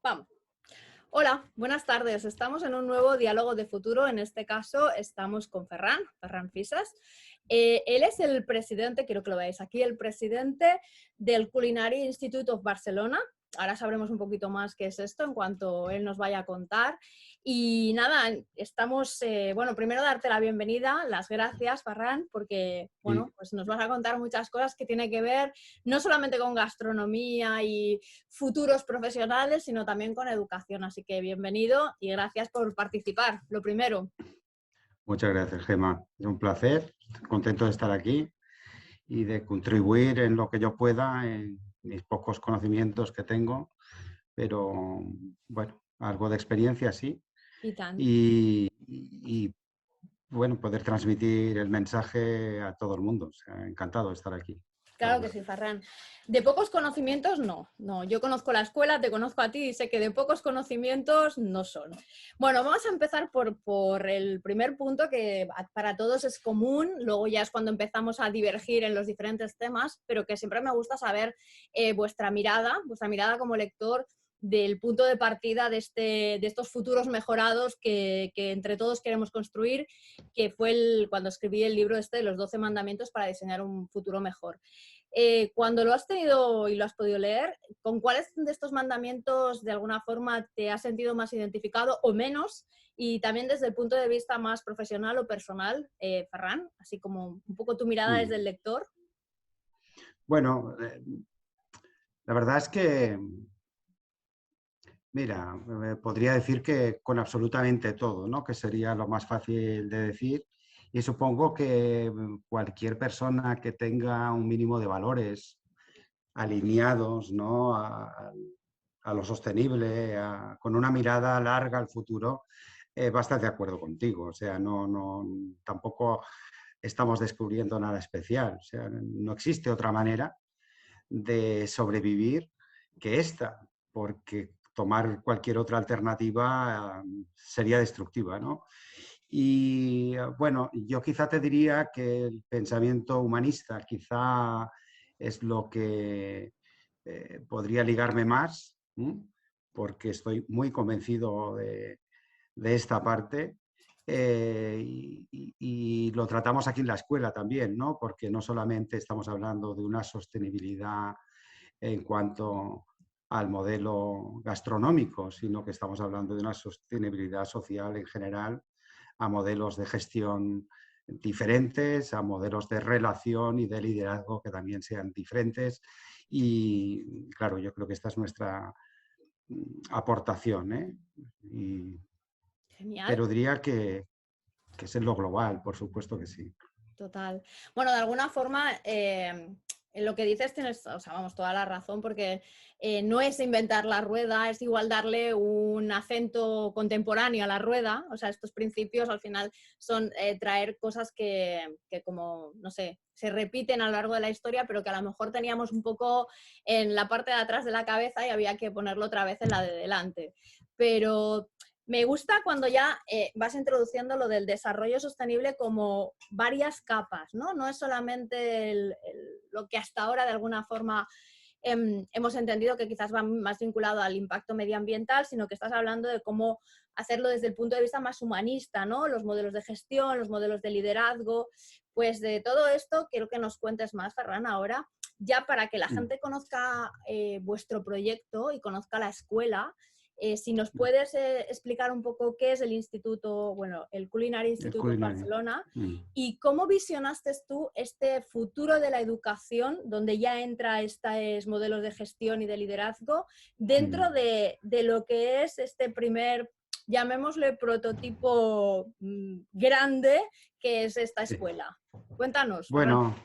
Vamos. Hola, buenas tardes. Estamos en un nuevo diálogo de futuro. En este caso estamos con Ferran Fisas. Él es el presidente, quiero que lo veáis aquí, el presidente del Culinary Institute of Barcelona. Ahora sabremos un poquito más qué es esto en cuanto él nos vaya a contar. Y nada, estamos, bueno, primero darte la bienvenida, las gracias, Ferran, porque, Y, bueno, pues nos vas a contar muchas cosas que tienen que ver no solamente con gastronomía y futuros profesionales, sino también con educación. Así que bienvenido y gracias por participar. Lo primero. Muchas gracias, Gemma. Es un placer, contento de estar aquí y de contribuir en lo que yo pueda, en mis pocos conocimientos que tengo, pero bueno, algo de experiencia sí. Y tan. Y, bueno, poder transmitir el mensaje a todo el mundo. O sea, encantado de estar aquí, la Claro que verdad. sí, Ferran. De pocos conocimientos, no. Yo conozco la escuela, te conozco a ti y sé que de pocos conocimientos no son. Bueno, vamos a empezar por el primer punto que para todos es común, luego ya es cuando empezamos a divergir en los diferentes temas, pero que siempre me gusta saber vuestra mirada como lector del punto de partida de estos futuros mejorados que entre todos queremos construir, que fue cuando escribí el libro de los 12 mandamientos para diseñar un futuro mejor. Cuando lo has tenido y lo has podido leer, ¿con cuáles de estos mandamientos de alguna forma te has sentido más identificado o menos? Y también desde el punto de vista más profesional o personal, Ferran, así como un poco tu mirada desde el Mm. lector. Bueno, la verdad es que, mira, podría decir que con absolutamente todo, ¿no? Que sería lo más fácil de decir. Y supongo que cualquier persona que tenga un mínimo de valores alineados, ¿no? a lo sostenible, con una mirada larga al futuro, va a estar de acuerdo contigo. O sea, tampoco estamos descubriendo nada especial. O sea, no existe otra manera de sobrevivir que esta, porque tomar cualquier otra alternativa sería destructiva, ¿no? Y bueno, yo quizá te diría que el pensamiento humanista quizá es lo que podría ligarme más, ¿m? Porque estoy muy convencido de esta parte. Y lo tratamos aquí en la escuela también, ¿no? Porque no solamente estamos hablando de una sostenibilidad en cuanto al modelo gastronómico, sino que estamos hablando de una sostenibilidad social en general, a modelos de gestión diferentes, a modelos de relación y de liderazgo que también sean diferentes. Y claro, yo creo que esta es nuestra aportación, ¿eh? Y, Genial. pero diría que es en lo global, por supuesto que sí. Total. Bueno, de alguna forma, en lo que dices tienes, o sea, vamos, toda la razón, porque no es inventar la rueda, es igual darle un acento contemporáneo a la rueda. O sea, estos principios al final son traer cosas que como, no sé, se repiten a lo largo de la historia, pero que a lo mejor teníamos un poco en la parte de atrás de la cabeza y había que ponerlo otra vez en la de delante. Pero me gusta cuando ya vas introduciendo lo del desarrollo sostenible como varias capas, ¿no? No es solamente lo que hasta ahora de alguna forma hemos entendido que quizás va más vinculado al impacto medioambiental, sino que estás hablando de cómo hacerlo desde el punto de vista más humanista, ¿no? Los modelos de gestión, los modelos de liderazgo. Pues de todo esto quiero que nos cuentes más, Ferran, ahora, ya para que la gente conozca vuestro proyecto y conozca la escuela. Si nos puedes explicar un poco qué es el instituto, bueno, el Culinary El Institute of culinario. Barcelona y cómo visionaste tú este futuro de la educación, donde ya entra estos modelos de gestión y de liderazgo, dentro de lo que es este primer, llamémosle prototipo grande, que es esta Sí. escuela. Cuéntanos, Ferran. Bueno,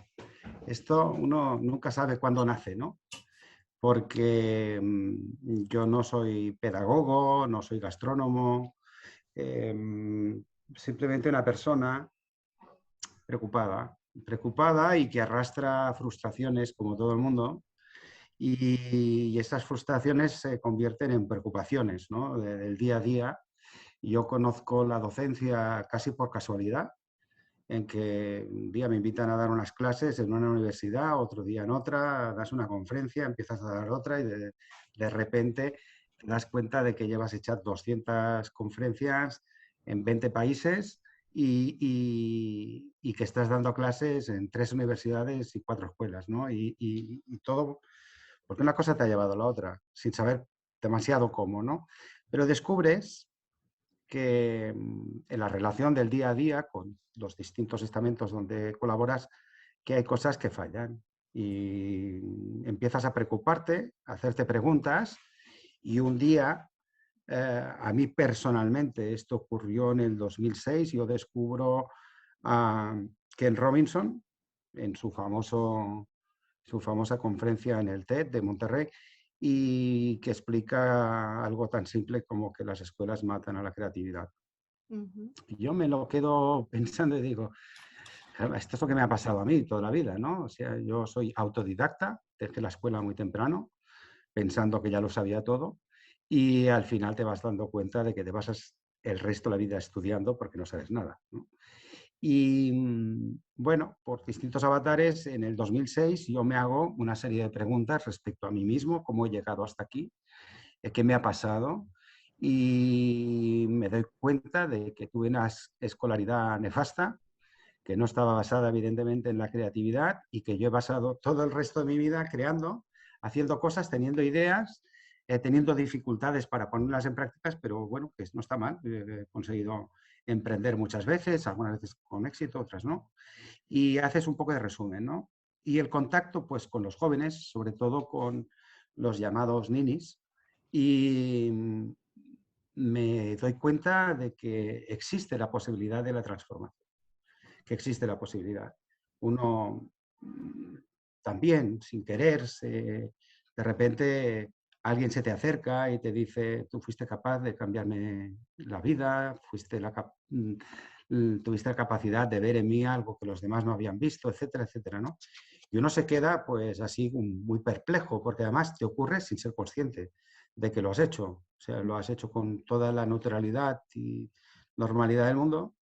esto uno nunca sabe cuándo nace, ¿no? Porque yo no soy pedagogo, no soy gastrónomo, simplemente una persona preocupada y que arrastra frustraciones como todo el mundo, y estas frustraciones se convierten en preocupaciones, ¿no? Del día a día. Yo conozco la docencia casi por casualidad, en que un día me invitan a dar unas clases en una universidad, otro día en otra, das una conferencia, empiezas a dar otra y de repente te das cuenta de que llevas hechas 200 conferencias en 20 países y que estás dando clases en 3 universidades y 4 escuelas, ¿no? Y todo, porque una cosa te ha llevado a la otra, sin saber demasiado cómo, ¿no? Pero descubres que en la relación del día a día con los distintos estamentos donde colaboras, que hay cosas que fallan y empiezas a preocuparte, a hacerte preguntas y un día, a mí personalmente, esto ocurrió en el 2006, yo descubro a Ken Robinson en su famosa conferencia en el TED de Monterrey y que explica algo tan simple como que las escuelas matan a la creatividad. Ujú. Y yo me lo quedo pensando y digo, esto es lo que me ha pasado a mí toda la vida, ¿no? O sea, yo soy autodidacta, dejé la escuela muy temprano, pensando que ya lo sabía todo, y al final te vas dando cuenta de que te pasas el resto de la vida estudiando porque no sabes nada, ¿no? Y bueno, por distintos avatares, en el 2006 yo me hago una serie de preguntas respecto a mí mismo, cómo he llegado hasta aquí, qué me ha pasado, y me doy cuenta de que tuve una escolaridad nefasta, que no estaba basada evidentemente en la creatividad y que yo he basado todo el resto de mi vida creando, haciendo cosas, teniendo ideas, teniendo dificultades para ponerlas en prácticas, pero bueno, que no está mal. He conseguido emprender muchas veces, algunas veces con éxito, otras no. Y haces un poco de resumen, ¿no? Y el contacto, pues, con los jóvenes, sobre todo con los llamados ninis, y me doy cuenta de que existe la posibilidad de la transformación, que existe la posibilidad. Uno también, sin querer, de repente alguien se te acerca y te dice, tú fuiste capaz de cambiarme la vida, tuviste la capacidad de ver en mí algo que los demás no habían visto, etcétera, etcétera, ¿no? Y uno se queda pues así muy perplejo, porque además te ocurre sin ser consciente de que lo has hecho. O sea, lo has hecho con toda la naturalidad y normalidad del mundo,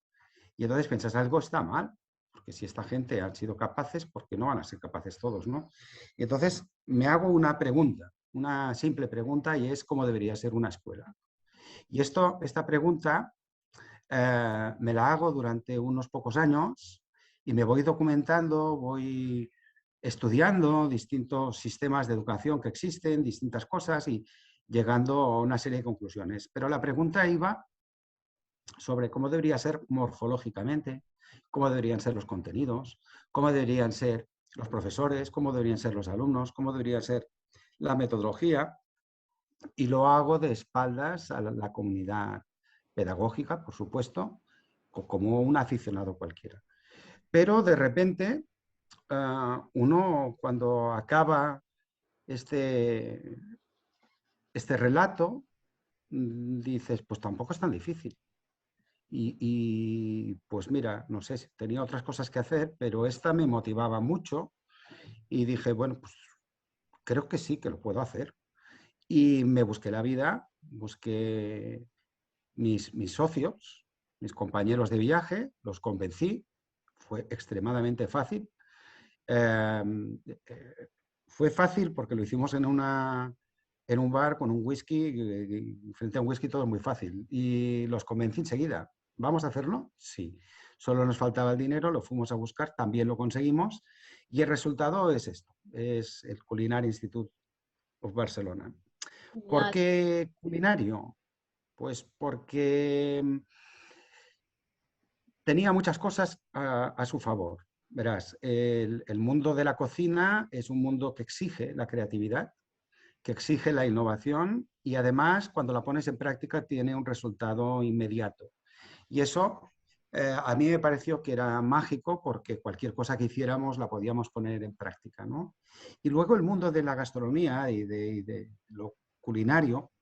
y entonces piensas, algo está mal, porque si esta gente han sido capaces, ¿por qué no van a ser capaces todos, no? Y entonces me hago una pregunta, una simple pregunta, y es cómo debería ser una escuela. Y esta pregunta me la hago durante unos pocos años y me voy documentando, voy estudiando distintos sistemas de educación que existen, distintas cosas y llegando a una serie de conclusiones. Pero la pregunta iba sobre cómo debería ser morfológicamente, cómo deberían ser los contenidos, cómo deberían ser los profesores, cómo deberían ser los alumnos, cómo debería ser la metodología, y lo hago de espaldas a la comunidad pedagógica, por supuesto, como un aficionado cualquiera. Pero de repente, uno cuando acaba este, este relato, dices, pues tampoco es tan difícil. Pues mira, no sé, tenía otras cosas que hacer, pero esta me motivaba mucho y dije, bueno, pues creo que sí, que lo puedo hacer. Y me busqué la vida, busqué mis socios, mis compañeros de viaje, los convencí, fue extremadamente fácil. Eh, Fue fácil porque lo hicimos en un bar con un whisky, frente a un whisky todo es muy fácil. Y los convencí enseguida. ¿Vamos a hacerlo? Sí. Solo nos faltaba el dinero, lo fuimos a buscar, también lo conseguimos. Y el resultado es esto, es el Culinary Institute of Barcelona. ¿Por Genial. qué culinario? Pues porque tenía muchas cosas a su favor. Verás, el mundo de la cocina es un mundo que exige la creatividad, que exige la innovación y además cuando la pones en práctica tiene un resultado inmediato. Y eso a mí me pareció que era mágico porque cualquier cosa que hiciéramos la podíamos poner en práctica, ¿no? Y luego el mundo de la gastronomía y de lo culinario,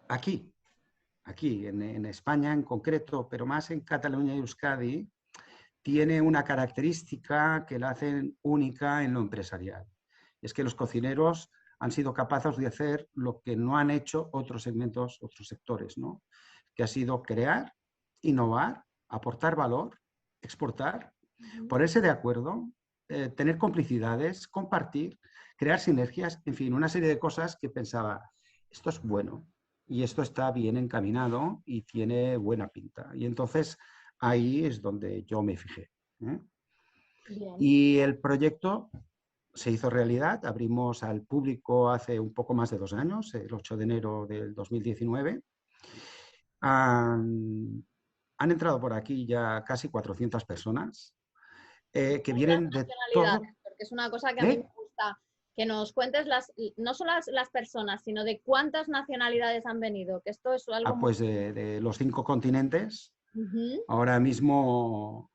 aquí en España en concreto, pero más en Cataluña y Euskadi, tiene una característica que la hacen única en lo empresarial. Es que los cocineros han sido capaces de hacer lo que no han hecho otros segmentos, otros sectores, ¿no? Que ha sido crear, innovar, aportar valor, exportar, Ujú. ponerse de acuerdo, tener complicidades, compartir, crear sinergias, en fin, una serie de cosas que pensaba, esto es bueno y esto está bien encaminado y tiene buena pinta. Y entonces ahí es donde yo me fijé. ¿Eh? Bien. Y el proyecto se hizo realidad, abrimos al público hace un poco más de 2 años, el 8 de enero del 2019. Han entrado por aquí ya casi 400 personas que Las vienen de nacionalidades, todo. porque es una cosa que a mí me ¿Eh? gusta, que nos cuentes no solo las personas, sino de cuántas nacionalidades han venido, que esto es algo muy... Pues de los 5 continentes. Ujú. Ahora mismo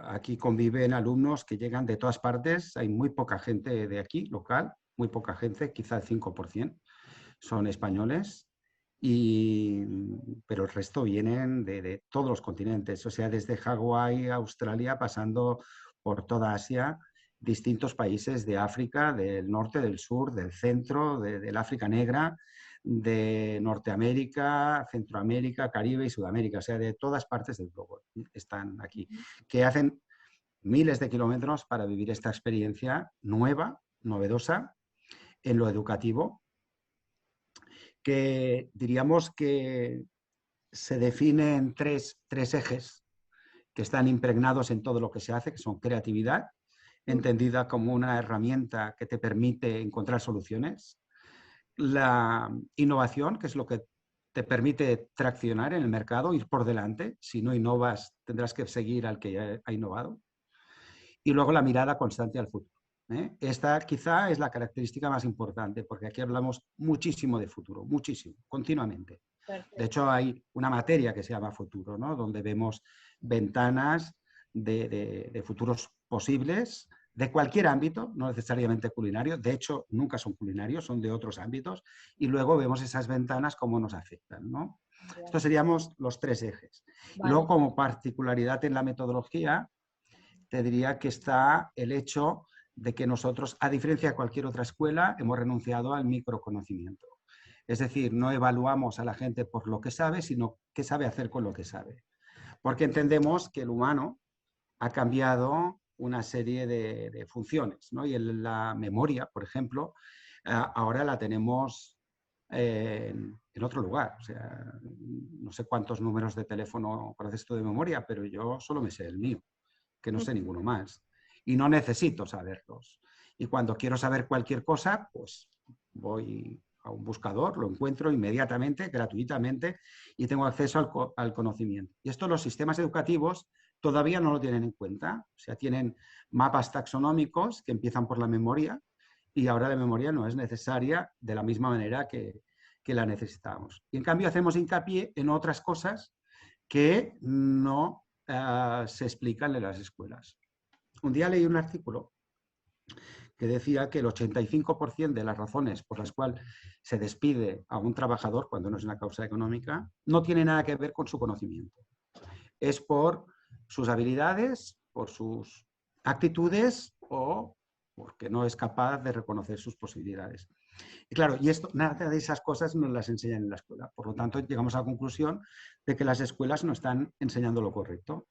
aquí conviven alumnos que llegan de todas partes. Hay muy poca gente de aquí, local, muy poca gente, quizá el 5% son españoles. Y, pero el resto vienen de todos los continentes, o sea, desde Hawái, Australia, pasando por toda Asia, distintos países de África, del norte, del sur, del centro, del África negra, de Norteamérica, Centroamérica, Caribe y Sudamérica, o sea, de todas partes del globo están aquí, que hacen miles de kilómetros para vivir esta experiencia nueva, novedosa, en lo educativo, que diríamos que se define en tres ejes que están impregnados en todo lo que se hace, que son creatividad, entendida como una herramienta que te permite encontrar soluciones, la innovación, que es lo que te permite traccionar en el mercado, ir por delante. Si no innovas, tendrás que seguir al que ya ha innovado. Y luego la mirada constante al futuro. ¿Eh? Esta quizá es la característica más importante, porque aquí hablamos muchísimo de futuro, muchísimo, continuamente. De Perfecto. hecho, hay una materia que se llama futuro, ¿no? Donde vemos ventanas de futuros posibles de cualquier ámbito, no necesariamente culinario. De hecho, nunca son culinarios, son de otros ámbitos. Y luego vemos esas ventanas cómo nos afectan, ¿no? Bien. Estos seríamos los tres ejes. Y luego, Vale. como particularidad en la metodología, te diría que está el hecho de que nosotros, a diferencia de cualquier otra escuela, hemos renunciado al microconocimiento. Es decir, no evaluamos a la gente por lo que sabe, sino qué sabe hacer con lo que sabe. Porque entendemos que el humano ha cambiado una serie de funciones, ¿no? Y la memoria, por ejemplo, ahora la tenemos en otro lugar. O sea, no sé cuántos números de teléfono conoces tú de memoria, pero yo solo me sé el mío, que no sé ninguno más. Y no necesito saberlos. Y cuando quiero saber cualquier cosa, pues voy a un buscador, lo encuentro inmediatamente, gratuitamente, y tengo acceso al conocimiento. Y esto los sistemas educativos todavía no lo tienen en cuenta. O sea, tienen mapas taxonómicos que empiezan por la memoria y ahora la memoria no es necesaria de la misma manera que la necesitamos. Y en cambio hacemos hincapié en otras cosas que no se explican en las escuelas. Un día leí un artículo que decía que el 85% de las razones por las cuales se despide a un trabajador cuando no es una causa económica no tiene nada que ver con su conocimiento. Es por sus habilidades, por sus actitudes o porque no es capaz de reconocer sus posibilidades. Y claro, y esto, nada de esas cosas nos las enseñan en la escuela. Por lo tanto, llegamos a la conclusión de que las escuelas no están enseñando lo correcto.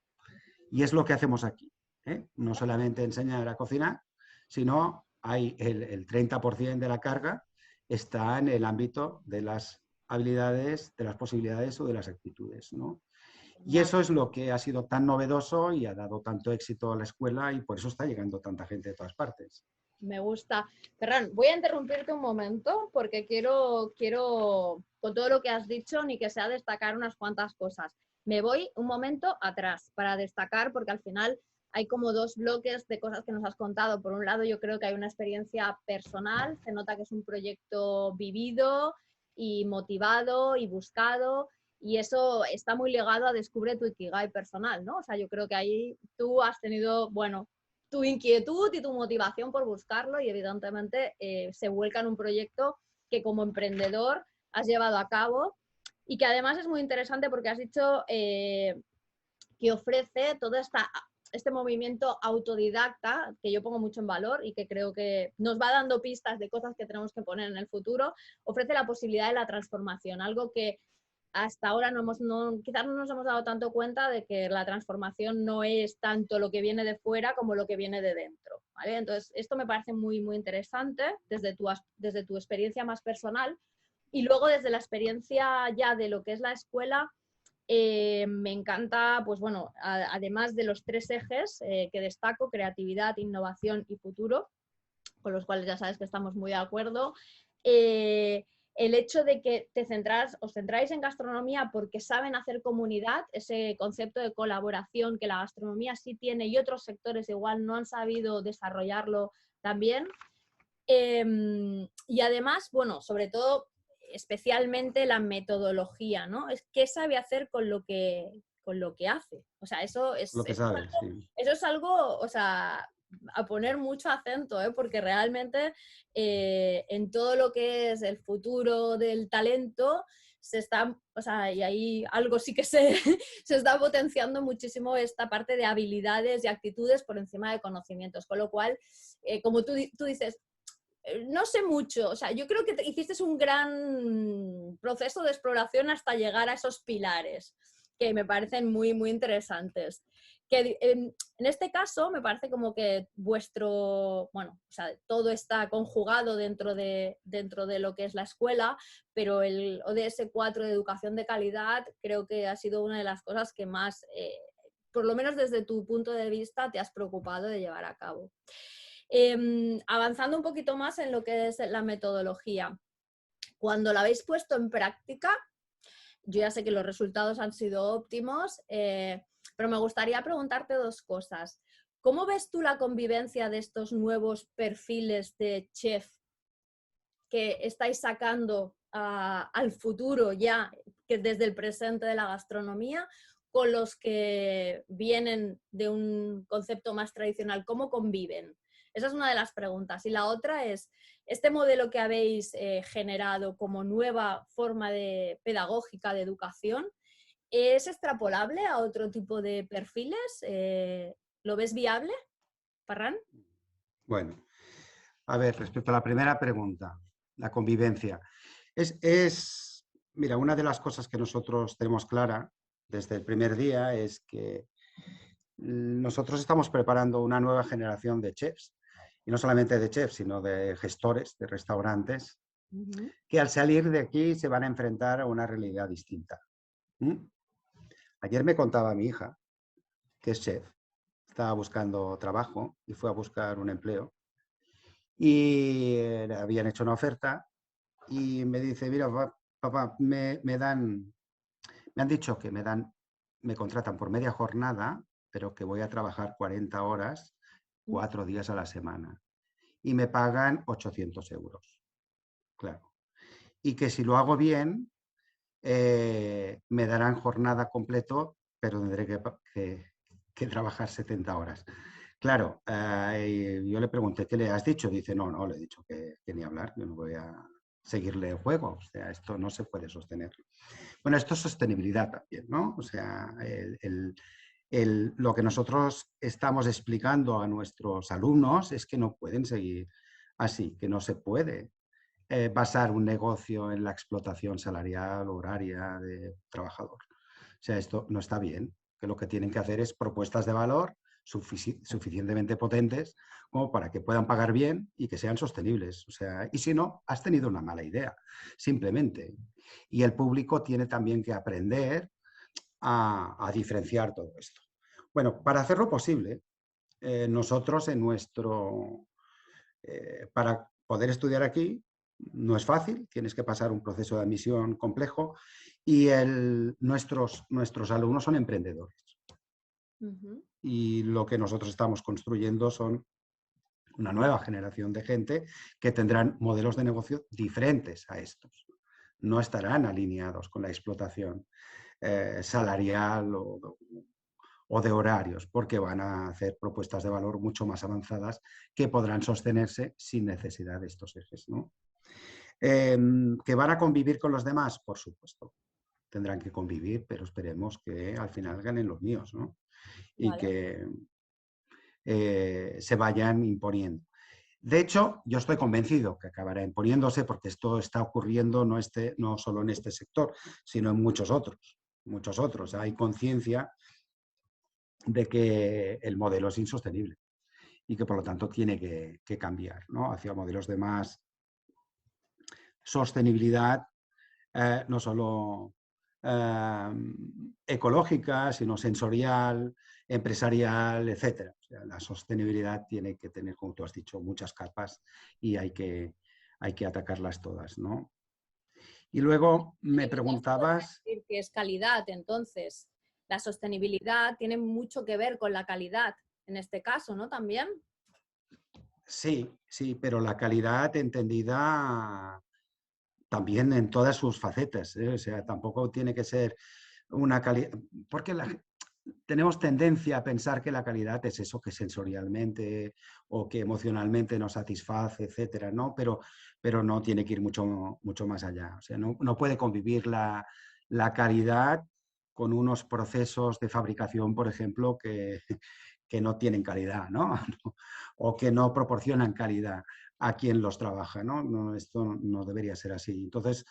Y es lo que hacemos aquí. ¿Eh? No solamente enseñar a cocinar, sino hay el 30% de la carga está en el ámbito de las habilidades, de las posibilidades o de las actitudes, ¿no? Y Genial. eso es lo que ha sido tan novedoso y ha dado tanto éxito a la escuela y por eso está llegando tanta gente de todas partes. Me gusta. Ferran, voy a interrumpirte un momento porque quiero, con todo lo que has dicho, ni que sea destacar unas cuantas cosas. Me voy un momento atrás para destacar porque al final hay como dos bloques de cosas que nos has contado. Por un lado, yo creo que hay una experiencia personal, se nota que es un proyecto vivido y motivado y buscado. Y eso está muy ligado a descubre tu ikigai personal, ¿no? O sea, yo creo que ahí tú has tenido, bueno, tu inquietud y tu motivación por buscarlo y evidentemente se vuelca en un proyecto que como emprendedor has llevado a cabo y que además es muy interesante porque has dicho que ofrece todo este movimiento autodidacta que yo pongo mucho en valor y que creo que nos va dando pistas de cosas que tenemos que poner en el futuro, ofrece la posibilidad de la transformación, algo que hasta ahora quizás no nos hemos dado tanto cuenta de que la transformación no es tanto lo que viene de fuera como lo que viene de dentro, ¿vale? Entonces, esto me parece muy, muy interesante desde tu experiencia más personal, Y luego desde la experiencia ya de lo que es la escuela, me encanta, pues bueno, además de los 3 ejes que destaco, creatividad, innovación y futuro, con los cuales ya sabes que estamos muy de acuerdo, el hecho de que os centráis en gastronomía porque saben hacer comunidad, ese concepto de colaboración que la gastronomía sí tiene y otros sectores igual no han sabido desarrollarlo también. Y además, bueno, sobre todo, especialmente la metodología, ¿no? Es qué sabe hacer con lo que hace. O sea, Lo que sabes, sí. eso es algo, o sea, a poner mucho acento, ¿eh? Porque realmente en todo lo que es el futuro del talento se está, o sea, y ahí algo sí que se está potenciando muchísimo esta parte de habilidades y actitudes por encima de conocimientos, con lo cual, como tú dices, no sé mucho, o sea, yo creo que hiciste un gran proceso de exploración hasta llegar a esos pilares, que me parecen muy, muy interesantes. Que en este caso me parece como que bueno, o sea, todo está conjugado dentro de lo que es la escuela, pero el ODS 4 de educación de calidad creo que ha sido una de las cosas que más, por lo menos desde tu punto de vista, te has preocupado de llevar a cabo. Avanzando un poquito más en lo que es la metodología, cuando la habéis puesto en práctica, yo ya sé que los resultados han sido óptimos, pero me gustaría preguntarte 2 cosas. ¿Cómo ves tú la convivencia de estos nuevos perfiles de chef que estáis sacando al futuro ya, que desde el presente de la gastronomía, con los que vienen de un concepto más tradicional? ¿Cómo conviven? Esa es una de las preguntas. Y la otra es, ¿este modelo que habéis generado como nueva forma pedagógica de educación es extrapolable a otro tipo de perfiles? ¿Lo ves viable, Ferran? Bueno, a ver, respecto a la primera pregunta, la convivencia. Mira, una de las cosas que nosotros tenemos clara desde el primer día es que nosotros estamos preparando una nueva generación de chefs, y no solamente de chefs, sino de gestores de restaurantes, que al salir de aquí se van a enfrentar a una realidad distinta. Ayer me contaba mi hija, que es chef, estaba buscando trabajo y fue a buscar un empleo, y le habían hecho una oferta y me dice, mira, papá, me han dicho que me contratan por media jornada, pero que voy a trabajar 40 horas, 4 días a la semana. Y me pagan 800 euros, claro. Y que si lo hago bien, me darán jornada completo, pero tendré que trabajar 70 horas. Claro, yo le pregunté, ¿qué le has dicho? Dice, no, le he dicho que ni hablar, yo no voy a seguirle el juego, o sea, esto no se puede sostener. Bueno, esto es sostenibilidad también, ¿no? O sea, lo que nosotros estamos explicando a nuestros alumnos es que no pueden seguir así, que no se puede basar un negocio en la explotación salarial, horaria de trabajador. O sea, esto no está bien, que lo que tienen que hacer es propuestas de valor suficientemente potentes como para que puedan pagar bien y que sean sostenibles. O sea, y si no, has tenido una mala idea, simplemente. Y el público tiene también que aprender a diferenciar todo esto. Bueno, para hacerlo posible, nosotros para poder estudiar aquí, no es fácil, tienes que pasar un proceso de admisión complejo y nuestros alumnos son emprendedores. Y lo que nosotros estamos construyendo son una nueva generación de gente que tendrán modelos de negocio diferentes a estos. No estarán alineados con la explotación salarial o de horarios, porque van a hacer propuestas de valor mucho más avanzadas que podrán sostenerse sin necesidad de estos ejes, ¿no? ¿Que van a convivir con los demás? Por supuesto, tendrán que convivir, pero esperemos que al final ganen los míos, ¿no? Y Vale. que se vayan imponiendo. De hecho, yo estoy convencido que acabará imponiéndose porque esto está ocurriendo no solo en este sector, sino en muchos otros. Muchos otros. Hay conciencia de que el modelo es insostenible y que por lo tanto tiene que cambiar, ¿no? Hacia modelos de más sostenibilidad no solo ecológica, sino sensorial, empresarial, etcétera. O sea, la sostenibilidad tiene que tener, como tú has dicho, muchas capas y hay que atacarlas todas, ¿no? Y luego me preguntabas... decir que es calidad, entonces la sostenibilidad tiene mucho que ver con la calidad en este caso, ¿no? También. Sí, sí, pero la calidad entendida también en todas sus facetas, ¿eh? O sea, tampoco tiene que ser una calidad, porque tenemos tendencia a pensar que la calidad es eso que sensorialmente o que emocionalmente nos satisface, etcétera, ¿no? Pero no tiene que ir mucho, mucho más allá. O sea, no puede convivir la calidad con unos procesos de fabricación, por ejemplo, que no tienen calidad, ¿no? O que no proporcionan calidad a quien los trabaja, ¿no? Esto no debería ser así. Entonces,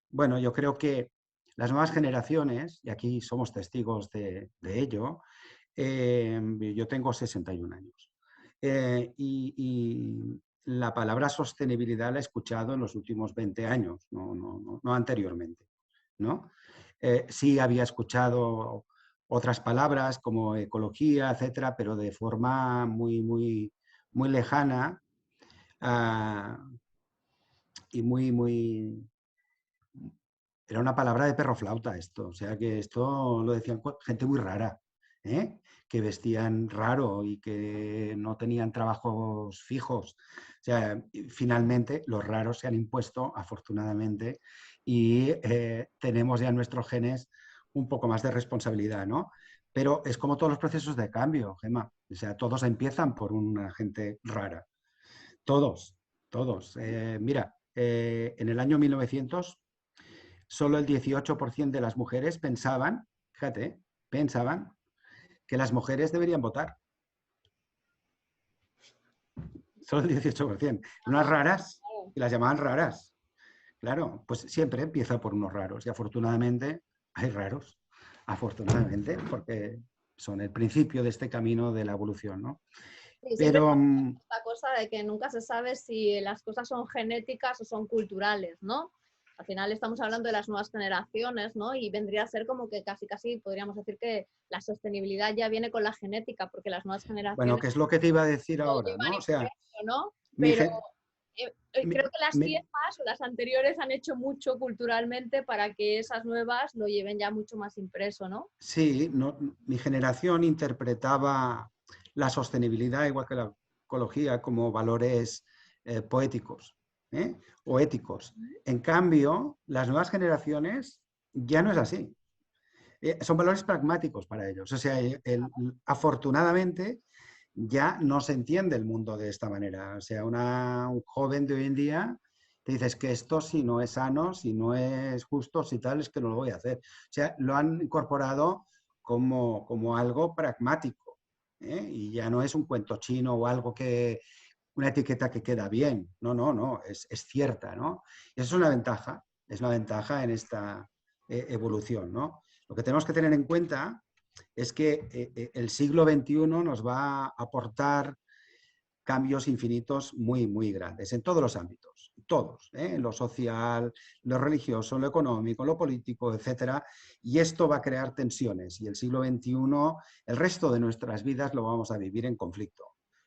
bueno, yo creo que las nuevas generaciones, y aquí somos testigos de ello, yo tengo 61 años, y la palabra sostenibilidad la he escuchado en los últimos 20 años, no anteriormente, ¿no? Sí había escuchado otras palabras como ecología, etcétera, pero de forma muy lejana, y era una palabra de perro flauta esto, o sea que esto lo decían gente muy rara, ¿eh? Que vestían raro y que no tenían trabajos fijos. O sea, finalmente los raros se han impuesto, afortunadamente, y tenemos ya en nuestros genes un poco más de responsabilidad, ¿no? Pero es como todos los procesos de cambio, Gemma. O sea, todos empiezan por una gente rara. Todos, todos. Mira, en el año 1900 solo el 18% de las mujeres pensaban, fíjate, pensaban que las mujeres deberían votar. Solo el 18%. Unas raras, y las llamaban raras. Claro, pues siempre empieza por unos raros y afortunadamente hay raros, afortunadamente, porque son el principio de este camino de la evolución, ¿no? Sí, siempre Pero esta cosa de que nunca se sabe si las cosas son genéticas o son culturales, ¿no? Al final estamos hablando de las nuevas generaciones, ¿no? Y vendría a ser como que casi podríamos decir que la sostenibilidad ya viene con la genética, porque las nuevas bueno, generaciones ¿qué es lo que te iba a decir lo ahora, llevan no? O sea, impreso, ¿no? mi, Pero gen- creo mi- que las mi- viejas o las anteriores han hecho mucho culturalmente para que esas nuevas lo lleven ya mucho más impreso, ¿no? sí, mi generación interpretaba la sostenibilidad, igual que la ecología, como valores poéticos, ¿eh? O éticos. En cambio, las nuevas generaciones ya no es así. Son valores pragmáticos para ellos. O sea, afortunadamente ya no se entiende el mundo de esta manera. O sea, un joven de hoy en día te dices que esto si no es sano, si no es justo, si tal, es que no lo voy a hacer. O sea, lo han incorporado como algo pragmático, ¿eh? Y ya no es un cuento chino o algo una etiqueta que queda bien. No, es cierta, ¿no? Y eso es una ventaja en esta evolución, ¿no? Lo que tenemos que tener en cuenta es que el siglo XXI nos va a aportar cambios infinitos muy grandes en todos los ámbitos, todos, ¿eh? En lo social, lo religioso, lo económico, lo político, etcétera. Y esto va a crear tensiones y el siglo XXI, el resto de nuestras vidas lo vamos a vivir en conflicto.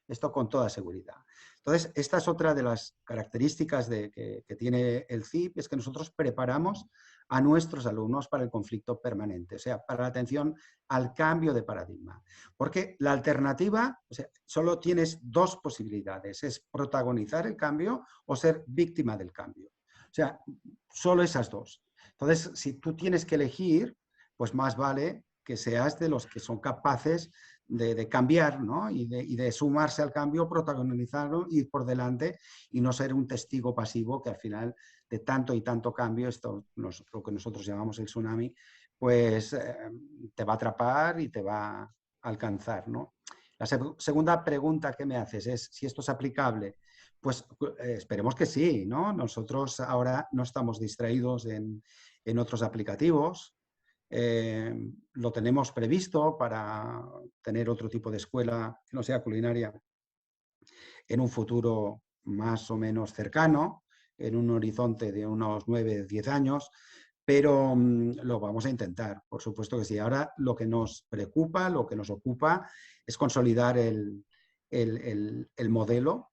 Esto con toda seguridad. Entonces, esta es otra de las características que tiene el CIP, es que nosotros preparamos a nuestros alumnos para el conflicto permanente, o sea, para la atención al cambio de paradigma. Porque la alternativa, o sea, solo tienes dos posibilidades, es protagonizar el cambio o ser víctima del cambio. O sea, solo esas dos. Entonces, si tú tienes que elegir, pues más vale que seas de los que son capaces de cambiar, ¿no? Y de sumarse al cambio, protagonizarlo, ir por delante y no ser un testigo pasivo que al final de tanto y tanto cambio, lo que nosotros llamamos el tsunami, pues te va a atrapar y te va a alcanzar, ¿no? La segunda pregunta que me haces es si esto es aplicable. Pues esperemos que sí, ¿no? Nosotros ahora no estamos distraídos en otros aplicativos. Lo tenemos previsto para tener otro tipo de escuela que no sea culinaria en un futuro más o menos cercano. en un horizonte de unos 9, 10 años, pero lo vamos a intentar, por supuesto que sí. Ahora lo que nos preocupa, lo que nos ocupa es consolidar el modelo,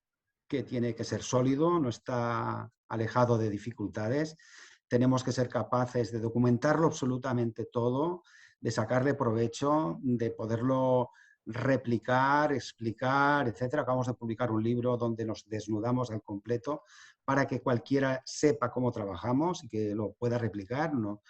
que tiene que ser sólido, no está alejado de dificultades. Tenemos que ser capaces de documentarlo absolutamente todo, de sacarle provecho, de poderlo replicar, explicar, etcétera. Acabamos de publicar un libro donde nos desnudamos al completo para que cualquiera sepa cómo trabajamos y que lo pueda replicar. No,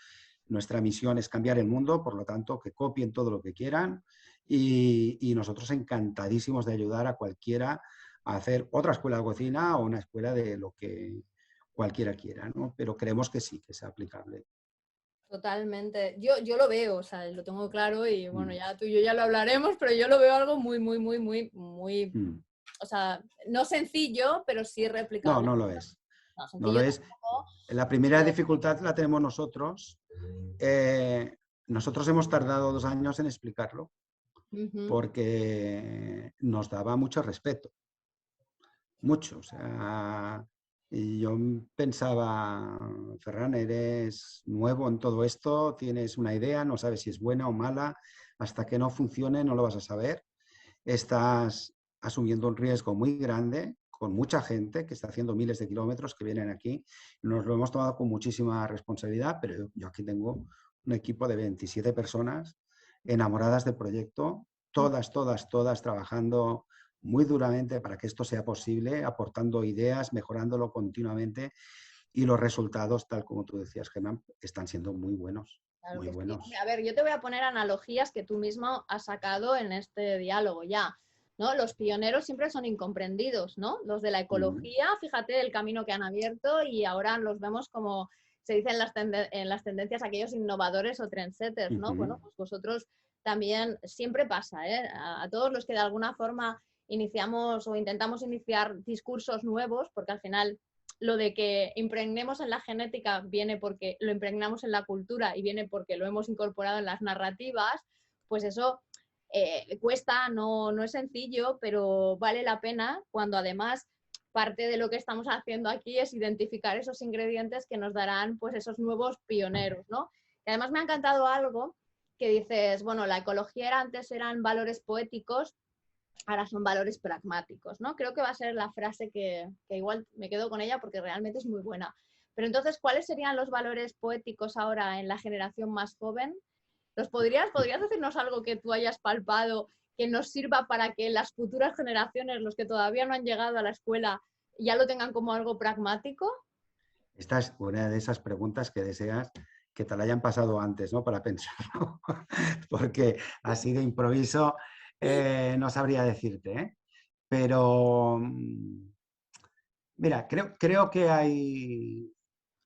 nuestra misión es cambiar el mundo, por lo tanto, que copien todo lo que quieran y nosotros encantadísimos de ayudar a cualquiera a hacer otra escuela de cocina o una escuela de lo que cualquiera quiera, ¿no? Pero creemos que sí, que es aplicable. Totalmente. Yo lo veo, o sea, lo tengo claro y bueno, Mm, ya tú y yo ya lo hablaremos, pero yo lo veo algo muy, muy, muy, muy, muy, mm. o sea, no sencillo, pero sí No, replicable. no lo es. No, No lo sencillo es. tampoco, La primera pero dificultad la tenemos nosotros. Nosotros hemos tardado 2 años en explicarlo ujú, porque nos daba mucho respeto, mucho. O sea, y yo pensaba, Ferran, eres nuevo en todo esto, tienes una idea, no sabes si es buena o mala, hasta que no funcione no lo vas a saber. Estás asumiendo un riesgo muy grande con mucha gente que está haciendo miles de kilómetros que vienen aquí. Nos lo hemos tomado con muchísima responsabilidad, pero yo aquí tengo un equipo de 27 personas enamoradas del proyecto, todas, todas, todas trabajando muy duramente para que esto sea posible, aportando ideas, mejorándolo continuamente y los resultados, tal como tú decías, Germán, están siendo muy buenos, claro muy que sí. Hombre, buenos. a ver, yo te voy a poner analogías que tú mismo has sacado en este diálogo ya, ¿no? Los pioneros siempre son incomprendidos, ¿no? Los de la Mm, ecología, fíjate el camino que han abierto y ahora los vemos como se dice en las tendencias aquellos innovadores o trendsetters, ¿no? ujú. Bueno, pues vosotros también siempre pasa, ¿eh? A todos los que de alguna forma iniciamos o intentamos iniciar discursos nuevos, porque al final lo de que impregnemos en la genética viene porque lo impregnamos en la cultura y viene porque lo hemos incorporado en las narrativas, pues eso cuesta, no es sencillo, pero vale la pena cuando además parte de lo que estamos haciendo aquí es identificar esos ingredientes que nos darán pues esos nuevos pioneros, ¿no? Y además me ha encantado algo que dices, bueno, la ecología antes eran valores poéticos, ahora son valores pragmáticos, ¿no? Creo que va a ser la frase que igual me quedo con ella porque realmente es muy buena. Pero entonces, ¿cuáles serían los valores poéticos ahora en la generación más joven? ¿Podrías decirnos algo que tú hayas palpado que nos sirva para que las futuras generaciones, los que todavía no han llegado a la escuela, ya lo tengan como algo pragmático? Esta es una de esas preguntas que deseas que te la hayan pasado antes, ¿no? Para pensarlo, porque así de improviso no sabría decirte, ¿eh? Pero, mira, creo que hay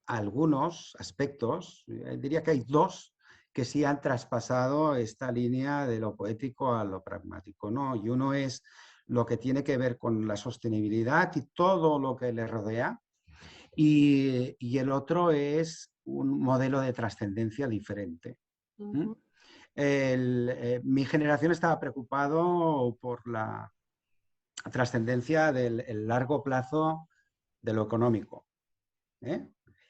algunos aspectos, diría que hay dos que sí han traspasado esta línea de lo poético a lo pragmático, ¿no? Y uno es lo que tiene que ver con la sostenibilidad y todo lo que le rodea, y el otro es un modelo de trascendencia diferente. Uh ¿Mm? -huh, Mi generación estaba preocupado por la trascendencia del el largo plazo de lo económico, ¿eh?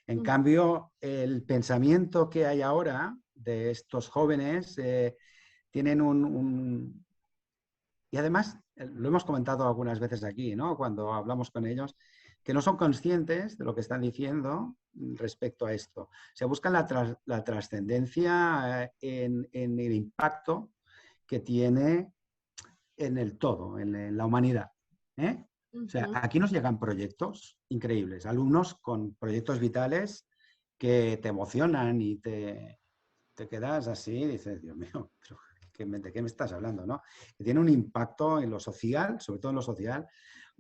En uh -huh, cambio, el pensamiento que hay ahora de estos jóvenes tienen y además, lo hemos comentado algunas veces aquí, ¿no? Cuando hablamos con ellos, que no son conscientes de lo que están diciendo respecto a esto. Se buscan la trascendencia en el impacto que tiene en el todo, en la humanidad, ¿eh? uh O sea, -huh. aquí nos llegan proyectos increíbles, alumnos con proyectos vitales que te emocionan y te quedas así y dices, Dios mío, pero ¿de qué me estás hablando? ¿No? Que tiene un impacto en lo social, sobre todo en lo social,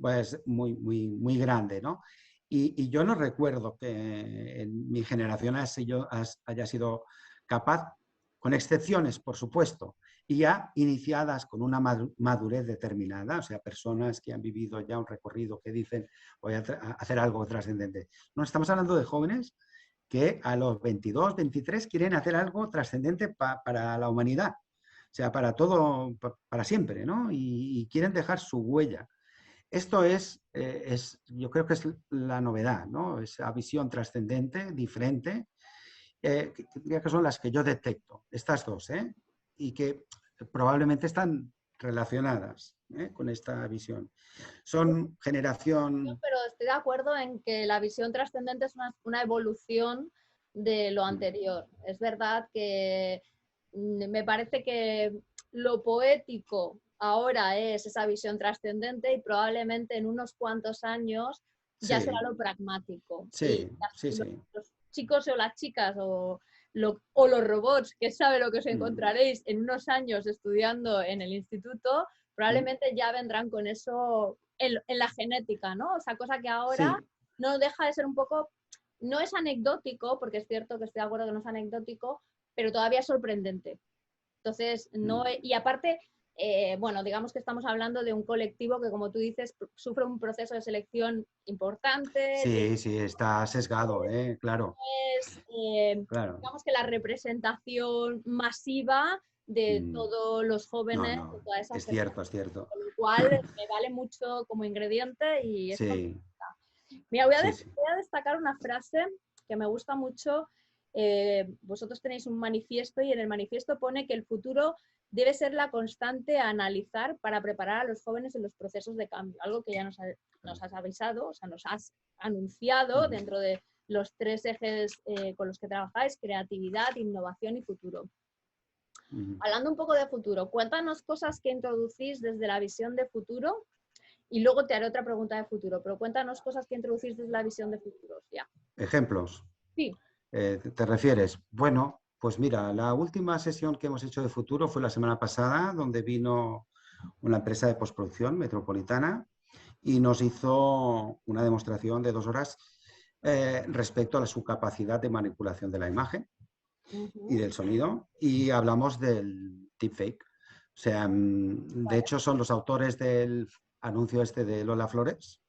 pues muy, muy, muy grande, ¿no? Y yo no recuerdo que en mi generación haya sido capaz, con excepciones, por supuesto, y ya iniciadas con una madurez determinada, o sea, personas que han vivido ya un recorrido que dicen, voy a hacer algo trascendente. No, estamos hablando de jóvenes que a los 22, 23 quieren hacer algo trascendente para la humanidad, o sea, para todo, para siempre, ¿no? Y quieren dejar su huella. esto yo creo que es la novedad, ¿no? Esa visión trascendente, diferente, que diría que son las que yo detecto, estas dos, ¿eh? Y que probablemente están relacionadas, ¿eh? Con esta visión. Son generación... Pero estoy de acuerdo en que la visión trascendente es una evolución de lo anterior. Es verdad que me parece que lo poético ahora es esa visión trascendente y probablemente en unos cuantos años ya será Sí, lo pragmático. Y sí, sí, sí. los chicos o las chicas o los robots, que sabe lo que os Mm, encontraréis en unos años estudiando en el instituto, mm, probablemente ya vendrán con eso en la genética, ¿no? O sea, cosa que ahora sí. no deja de ser un poco, no es anecdótico, porque es cierto que estoy de acuerdo que no es anecdótico, pero todavía es sorprendente. Entonces, no, Mm. y aparte, bueno, digamos que estamos hablando de un colectivo que, como tú dices, sufre un proceso de selección importante, Sí, sí, está sesgado, claro, es, claro. digamos que la representación masiva de Mm, todos los no, jóvenes de no, toda esa es generación, cierto, es cierto. con lo cual me vale mucho como ingrediente y esto. Sí, Mira, sí, sí. voy a destacar una frase que me gusta mucho. Vosotros tenéis un manifiesto y en el manifiesto pone que el futuro debe ser la constante a analizar para preparar a los jóvenes en los procesos de cambio, algo que ya nos has avisado, o sea, nos has anunciado Mm, dentro de los tres ejes con los que trabajáis, creatividad, innovación y futuro. mm. Hablando un poco de futuro, cuéntanos cosas que introducís desde la visión de futuro y luego te haré otra pregunta de futuro, pero cuéntanos cosas que introducís desde la visión de futuros, ya. Ejemplos, Sí. ¿te refieres? Bueno, pues mira, la última sesión que hemos hecho de futuro fue la semana pasada, donde vino una empresa de postproducción metropolitana y nos hizo una demostración de 2 horas respecto a su capacidad de manipulación de la imagen y Ujú. del sonido, y hablamos del deepfake. O sea, de Vale. hecho son los autores del anuncio este de Lola Flores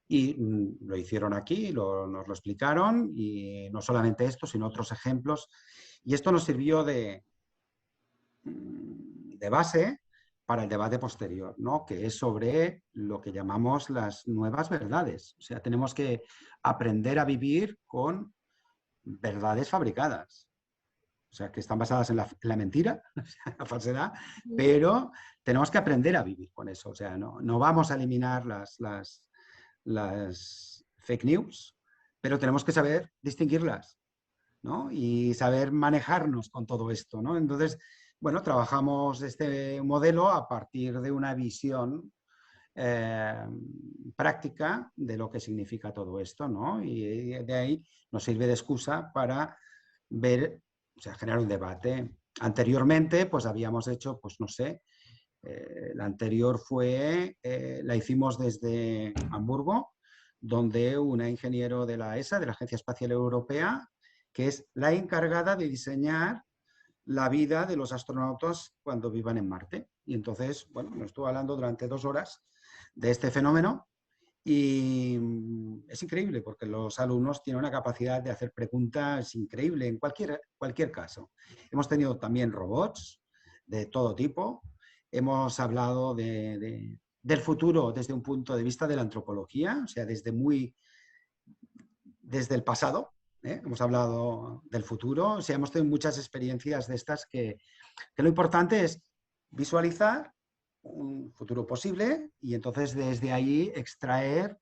y lo hicieron aquí, nos lo explicaron, y no solamente esto, sino otros ejemplos. Y esto nos sirvió de base para el debate posterior, ¿no? Que es sobre lo que llamamos las nuevas verdades. O sea, tenemos que aprender a vivir con verdades fabricadas. O sea, que están basadas en la mentira, la falsedad, Ujú. pero tenemos que aprender a vivir con eso. O sea, no vamos a eliminar las fake news, pero tenemos que saber distinguirlas, ¿no? Y saber manejarnos con todo esto, ¿no? Entonces, bueno, trabajamos este modelo a partir de una visión eh, práctica de lo que significa todo esto, ¿no? Y de ahí nos sirve de excusa para ver, o sea, generar un debate. Anteriormente, pues habíamos hecho, pues no sé, la anterior la hicimos desde Hamburgo, donde una ingeniero de la ESA, de la Agencia Espacial Europea, que es la encargada de diseñar la vida de los astronautas cuando vivan en Marte. Y entonces, bueno, nos estuvo hablando durante 2 horas de este fenómeno y es increíble porque los alumnos tienen una capacidad de hacer preguntas increíble en cualquier caso. Hemos tenido también robots de todo tipo. Hemos hablado del futuro desde un punto de vista de la antropología, o sea, desde el pasado. Hemos hablado del futuro, o sea, hemos tenido muchas experiencias de estas que lo importante es visualizar un futuro posible y entonces desde ahí extraer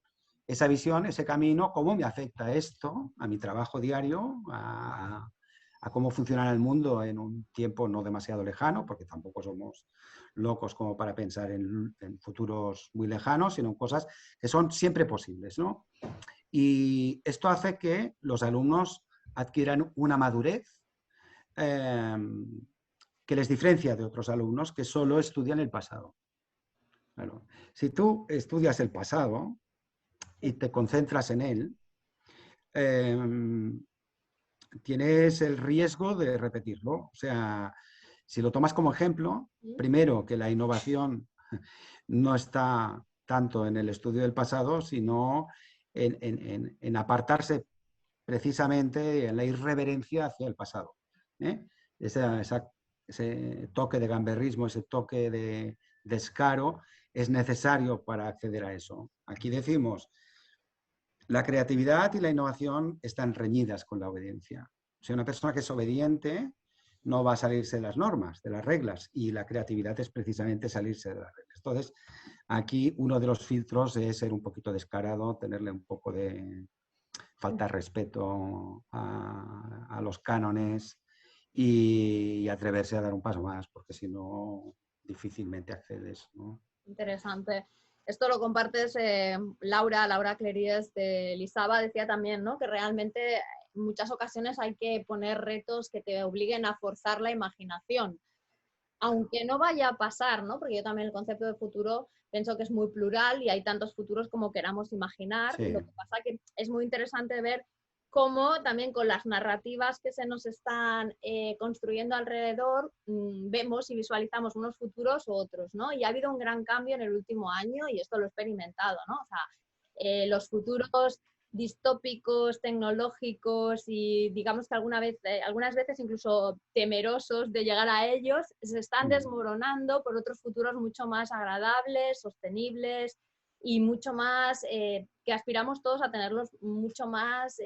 esa visión, ese camino, cómo me afecta esto a mi trabajo diario, a cómo funciona el mundo en un tiempo no demasiado lejano, porque tampoco somos locos como para pensar en futuros muy lejanos, sino en cosas que son siempre posibles, ¿no? Y esto hace que los alumnos adquieran una madurez eh, que les diferencia de otros alumnos que solo estudian el pasado. Claro. Si tú estudias el pasado y te concentras en él, eh, tienes el riesgo de repetirlo. O sea, si lo tomas como ejemplo, primero que la innovación no está tanto en el estudio del pasado, sino en apartarse precisamente en la irreverencia hacia el pasado. ¿eh? Ese toque de gamberrismo, ese toque de descaro, es necesario para acceder a eso. Aquí decimos, la creatividad y la innovación están reñidas con la obediencia. O sea, una persona que es obediente no va a salirse de las normas, de las reglas, y la creatividad es precisamente salirse de las reglas. Entonces, aquí uno de los filtros es ser un poquito descarado, tenerle un poco de falta de respeto a los cánones y atreverse a dar un paso más, porque si no, difícilmente accedes, ¿no? Interesante. Esto lo compartes, Laura Cleries de Lisaba decía también, ¿no? Que realmente en muchas ocasiones hay que poner retos que te obliguen a forzar la imaginación, aunque no vaya a pasar, ¿no? Porque yo también el concepto de futuro pienso que es muy plural y hay tantos futuros como queramos imaginar. Sí. Lo que pasa que es muy interesante ver cómo también con las narrativas que se nos están construyendo alrededor, vemos y visualizamos unos futuros u otros, ¿no? Y ha habido un gran cambio en el último año y esto lo he experimentado, ¿no? O sea, los futuros distópicos, tecnológicos y digamos que algunas veces incluso temerosos de llegar a ellos, se están desmoronando por otros futuros mucho más agradables, sostenibles y mucho más, que aspiramos todos a tenerlos mucho más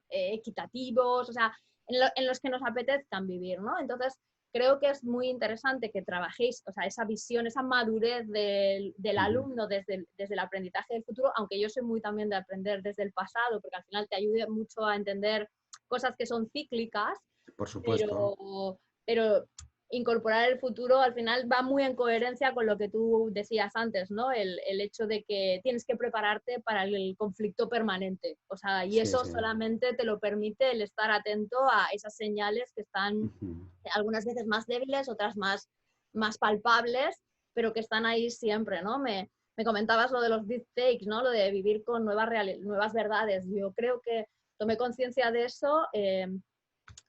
equitativos, o sea, en los que nos apetezcan vivir, ¿no? Entonces, creo que es muy interesante que trabajéis, o sea, esa visión, esa madurez del alumno desde el aprendizaje del futuro, aunque yo soy muy también de aprender desde el pasado, porque al final te ayuda mucho a entender cosas que son cíclicas, Por supuesto. pero incorporar el futuro al final va muy en coherencia con lo que tú decías antes, ¿no? El hecho de que tienes que prepararte para el conflicto permanente. O sea, y eso Sí. solamente te lo permite el estar atento a esas señales que están algunas veces más débiles, otras más palpables, pero que están ahí siempre, ¿no? Me comentabas lo de los deepfakes, ¿no? Lo de vivir con nuevas verdades. Yo creo que tomé conciencia de eso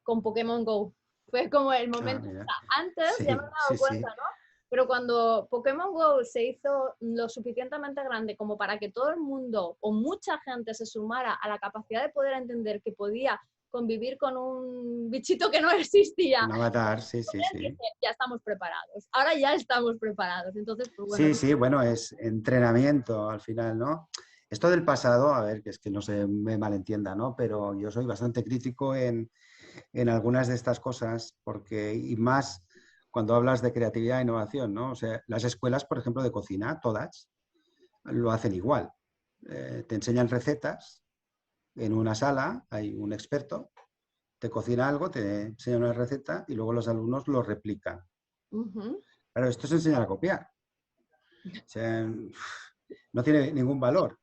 con Pokémon Go. Fue como el momento, o sea, antes ya me he dado cuenta, ¿no? Pero cuando Pokémon Go se hizo lo suficientemente grande como para que todo el mundo o mucha gente se sumara a la capacidad de poder entender que podía convivir con un bichito que no existía, Un avatar, sí. dije, ya estamos preparados. Ahora ya estamos preparados. Entonces, pues bueno. Sí, bueno, es entrenamiento al final, ¿no? Esto del pasado, a ver, que es que no se me malentienda, ¿no? Pero yo soy bastante crítico en algunas de estas cosas, porque, y más cuando hablas de creatividad e innovación, ¿no? O sea, las escuelas, por ejemplo, de cocina, todas, lo hacen igual. Te enseñan recetas, en una sala hay un experto, te cocina algo, te enseña una receta y luego los alumnos lo replican. Claro, esto es enseñar a copiar. O sea, no tiene ningún valor.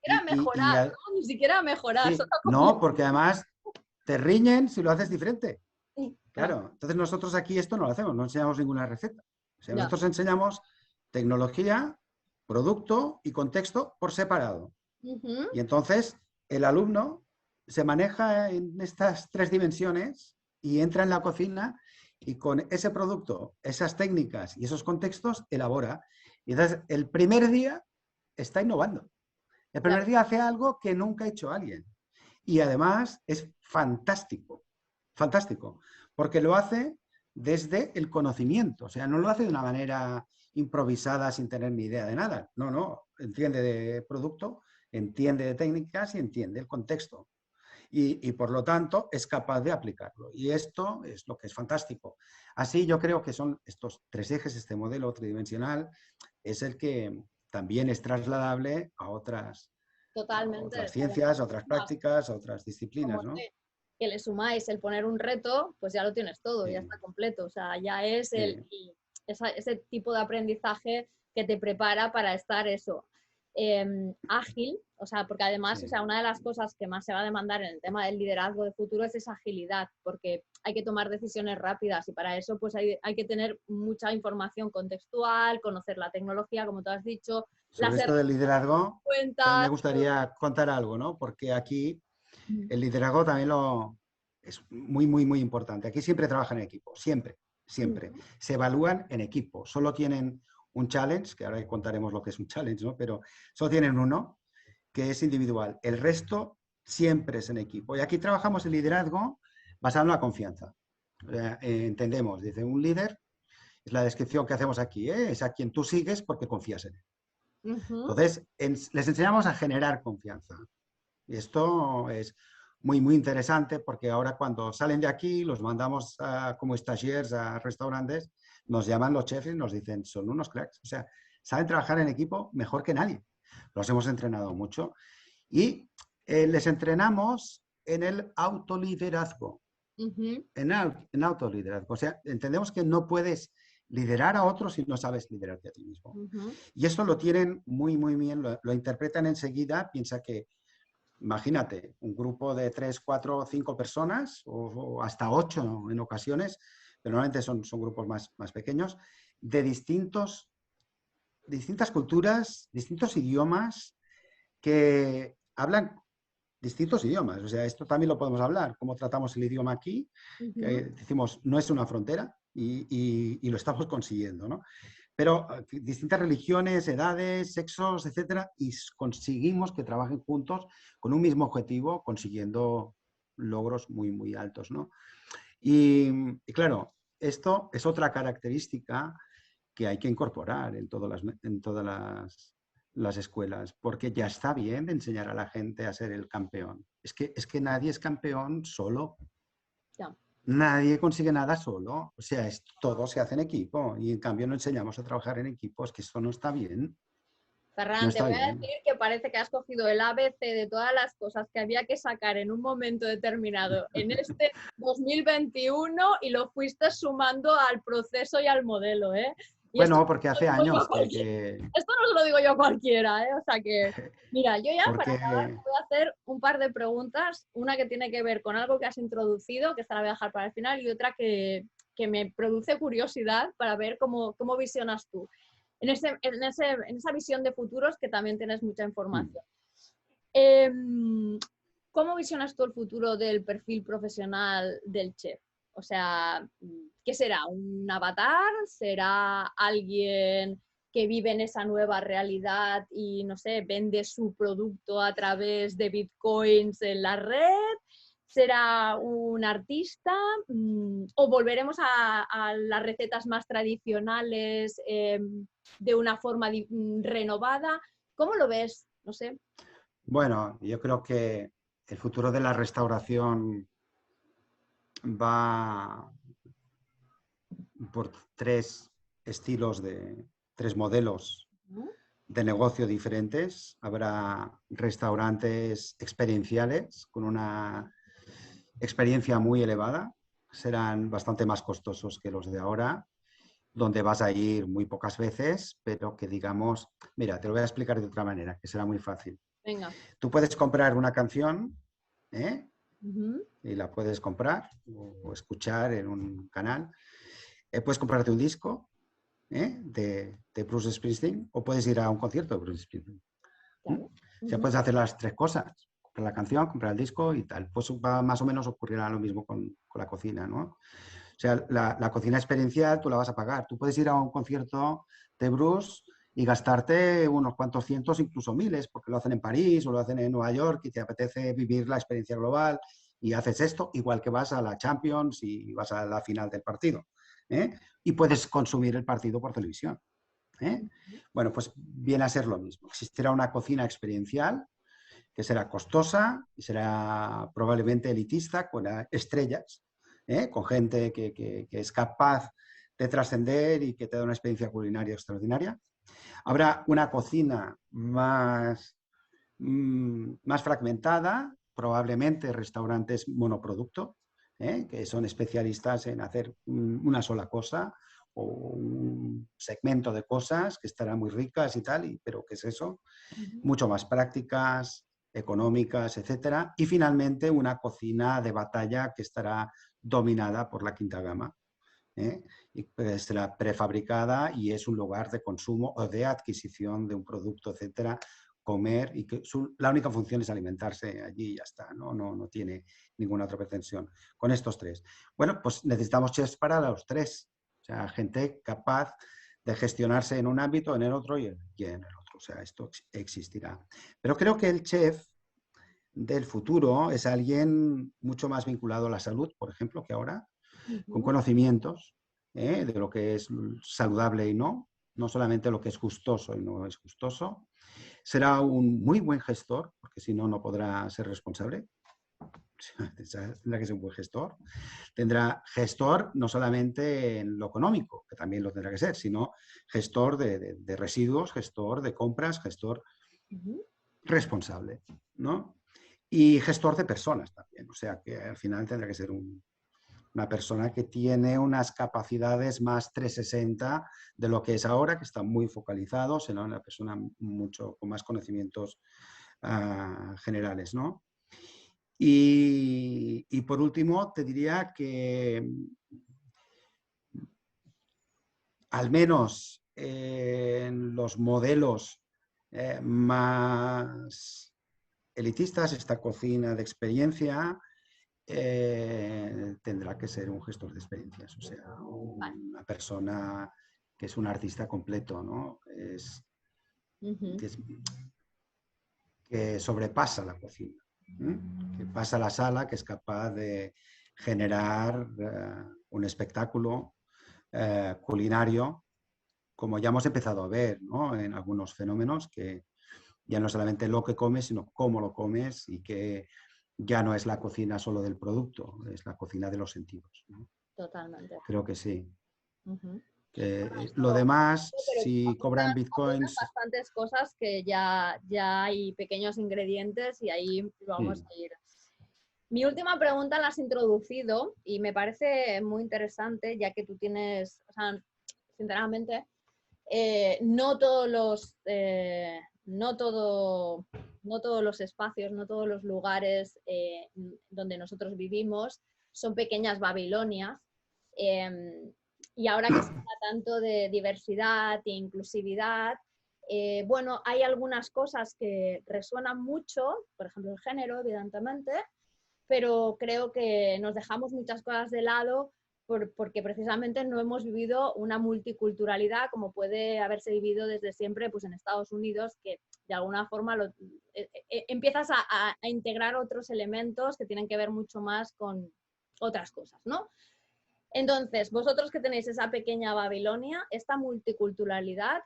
Ni siquiera mejorar. Sí, no, porque además te riñen si lo haces diferente. Sí, Claro, entonces nosotros aquí esto no lo hacemos, no enseñamos ninguna receta. O sea, nosotros enseñamos tecnología, producto y contexto por separado. Y entonces el alumno se maneja en estas tres dimensiones y entra en la cocina y con ese producto, esas técnicas y esos contextos elabora. Y entonces el primer día está innovando. El primer día hace algo que nunca ha hecho alguien. Y además es fantástico, fantástico, porque lo hace desde el conocimiento, o sea, no lo hace de una manera improvisada sin tener ni idea de nada. No, entiende de producto, entiende de técnicas y entiende el contexto. Y por lo tanto es capaz de aplicarlo. Y esto es lo que es fantástico. Así yo creo que son estos tres ejes, este modelo tridimensional, es el que también es trasladable a otras, totalmente. otras ciencias, a otras prácticas, a otras disciplinas, ¿no? Que le sumáis el poner un reto, pues ya lo tienes todo, ya está completo. O sea, ya es ese tipo de aprendizaje que te prepara para estar eso. Ágil, o sea, porque además, o sea, una de las cosas que más se va a demandar en el tema del liderazgo de futuro es esa agilidad, porque hay que tomar decisiones rápidas y para eso pues hay que tener mucha información contextual, conocer la tecnología, como tú has dicho. Sobre esto del liderazgo, me gustaría contar algo, ¿no? Porque aquí el liderazgo también es muy importante. Aquí siempre trabajan en equipo, siempre. Se evalúan en equipo, solo tienen un challenge, que ahora contaremos lo que es un challenge, ¿no? Pero solo tienen uno, que es individual. El resto siempre es en equipo. Y aquí trabajamos el liderazgo basado en la confianza. Entendemos, dice un líder Es la descripción que hacemos aquí, ¿eh? Es a quien tú sigues porque confías en él. Ujú. Entonces, les enseñamos a generar confianza. Y esto es muy, muy interesante porque ahora cuando salen de aquí, los mandamos como stagiaires a restaurantes, nos llaman los chefs y nos dicen, son unos cracks. O sea, saben trabajar en equipo mejor que nadie. Los hemos entrenado mucho. Y les entrenamos en el autoliderazgo. Ujú. En autoliderazgo. O sea, entendemos que no puedes liderar a otros si no sabes liderarte a ti mismo. Ujú. Y esto lo tienen muy, muy bien, lo interpretan enseguida. Piensa que, imagínate, un grupo de 3, 4, 5 personas o hasta 8, ¿no?, en ocasiones, pero normalmente son grupos más pequeños, de distintas culturas, distintos idiomas, que hablan distintos idiomas. O sea, esto también lo podemos hablar, cómo tratamos el idioma aquí, que Ujú. decimos no es una frontera y lo estamos consiguiendo, ¿no? Pero distintas religiones, edades, sexos, etcétera, y conseguimos que trabajen juntos con un mismo objetivo, consiguiendo logros muy, muy altos, ¿no? Y claro, esto es otra característica que hay que incorporar en todas las escuelas, porque ya está bien de enseñar a la gente a ser el campeón. Es que nadie es campeón solo. Ya. Nadie consigue nada solo. O sea, todo se hace en equipo y en cambio no enseñamos a trabajar en equipo. Es que esto no está bien. No Ferran, te está voy a bien. decir que parece que has cogido el ABC de todas las cosas que había que sacar en un momento determinado en este 2021 y lo fuiste sumando al proceso y al modelo, ¿eh? Y esto Bueno, no porque se lo hace digo yo a años cualquiera. Esto no se lo digo yo a cualquiera, ¿eh? O sea que, mira, yo ya para porque, acabar te voy a hacer un par de preguntas, una que tiene que ver con algo que has introducido, que esta la voy a dejar para el final, y otra que me produce curiosidad para ver cómo visionas tú en esa visión de futuros que también tienes mucha información. Eh, ¿Cómo visionas tú el futuro del perfil profesional del chef? O sea, ¿qué será? ¿Un avatar? ¿Será alguien que vive en esa nueva realidad y, no sé, vende su producto a través de bitcoins en la red? ¿Será un artista? ¿O volveremos a las recetas más tradicionales de una forma renovada? ¿Cómo lo ves? No sé. bueno, yo creo que el futuro de la restauración va por tres estilos tres modelos de negocio diferentes. Habrá restaurantes experienciales con una experiencia muy elevada. Serán bastante más costosos que los de ahora, donde vas a ir muy pocas veces, pero que digamos, mira, te lo voy a explicar de otra manera, que será muy fácil. Venga. Tú puedes comprar una canción, ¿eh?, Ujú. y la puedes comprar o escuchar en un canal. Puedes comprarte un disco, de Bruce Springsteen, o puedes ir a un concierto de Bruce Springsteen. ¿Mm? Claro. O sea, Ujú. puedes hacer las tres cosas: comprar la canción, comprar el disco y tal. Pues va, más o menos ocurrirá lo mismo con la cocina, ¿no? O sea, la cocina experiencial tú la vas a pagar. Tú puedes ir a un concierto de Bruce y gastarte unos cuantos cientos, incluso miles, porque lo hacen en París o lo hacen en Nueva York y te apetece vivir la experiencia global y haces esto, igual que vas a la Champions y vas a la final del partido, ¿eh? Y puedes consumir el partido por televisión, ¿eh? Bueno, pues viene a ser lo mismo. Existirá una cocina experiencial que será costosa y será probablemente elitista, con estrellas, con gente que es capaz de trascender y que te da una experiencia culinaria extraordinaria. Habrá una cocina más fragmentada, probablemente restaurantes monoproducto, que son especialistas en hacer una sola cosa o un segmento de cosas que estarán muy ricas y tal, pero ¿qué es eso? Ujú. Mucho más prácticas, económicas, etcétera. Y finalmente una cocina de batalla que estará dominada por la quinta gama, ¿eh? Y será prefabricada y es un lugar de consumo o de adquisición de un producto, etcétera, comer, y que la única función es alimentarse allí y ya está, no tiene ninguna otra pretensión. Con estos tres. Bueno, pues necesitamos chefs para los tres. O sea, gente capaz de gestionarse en un ámbito, en el otro y en el otro. O sea, esto existirá. Pero creo que el chef del futuro es alguien mucho más vinculado a la salud, por ejemplo, que ahora, con Ujú. conocimientos, de lo que es saludable y no solamente lo que es gustoso y no es gustoso. Será un muy buen gestor, porque si no, no podrá ser responsable. Tendrá que ser un buen gestor. Tendrá gestor no solamente en lo económico, que también lo tendrá que ser, sino gestor de residuos, gestor de compras, gestor responsable, ¿no? Y gestor de personas también. O sea, que al final tendrá que ser una persona que tiene unas capacidades más 360 de lo que es ahora, que está muy focalizado, será una persona mucho con más conocimientos generales, ¿no? Y por último, te diría que al menos en los modelos más elitistas, esta cocina de experiencia, tendrá que ser un gestor de experiencias, o sea, una persona que es un artista completo, ¿no? Que sobrepasa la cocina, que pasa la sala, que es capaz de generar un espectáculo culinario, como ya hemos empezado a ver, ¿no? En algunos fenómenos, que ya no solamente lo que comes, sino cómo lo comes, y que ya no es la cocina solo del producto, es la cocina de los sentidos, ¿no? Totalmente. Creo que sí. Bueno, Lo demás, pero si cobran apuntan bitcoins... bastantes cosas que ya hay pequeños ingredientes y ahí vamos a ir. Mi última pregunta la has introducido y me parece muy interesante, ya que tú tienes, o sea, sinceramente, no todos los espacios, no todos los lugares donde nosotros vivimos son pequeñas Babilonias. Y ahora que se habla tanto de diversidad e inclusividad, bueno, hay algunas cosas que resuenan mucho, por ejemplo el género, evidentemente, pero creo que nos dejamos muchas cosas de lado porque precisamente no hemos vivido una multiculturalidad como puede haberse vivido desde siempre pues en Estados Unidos, que de alguna forma empiezas a integrar otros elementos que tienen que ver mucho más con otras cosas, ¿no? Entonces, vosotros que tenéis esa pequeña Babilonia, esta multiculturalidad,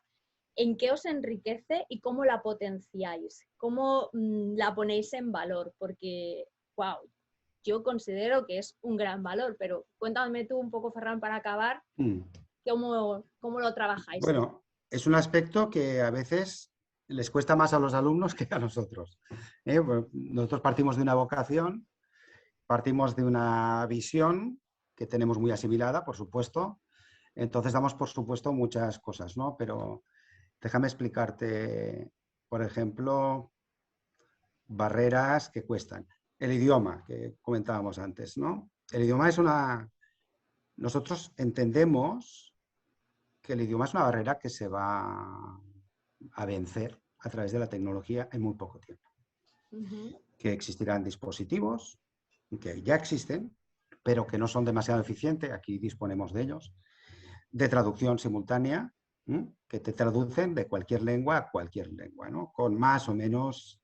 ¿en qué os enriquece y cómo la potenciáis? ¿Cómo la ponéis en valor? Porque, wow, yo considero que es un gran valor, pero cuéntame tú un poco, Ferran, para acabar, ¿cómo lo trabajáis? Bueno, es un aspecto que a veces les cuesta más a los alumnos que a nosotros. Pues nosotros partimos de una vocación, partimos de una visión que tenemos muy asimilada, por supuesto. Entonces damos por supuesto muchas cosas, ¿no? Pero déjame explicarte, por ejemplo, barreras que cuestan. El idioma, que comentábamos antes, ¿no? El idioma es Nosotros entendemos que el idioma es una barrera que se va a vencer a través de la tecnología en muy poco tiempo. Que existirán dispositivos que ya existen, pero que no son demasiado eficientes, aquí disponemos de ellos, de traducción simultánea, que te traducen de cualquier lengua a cualquier lengua, ¿no? Con más o menos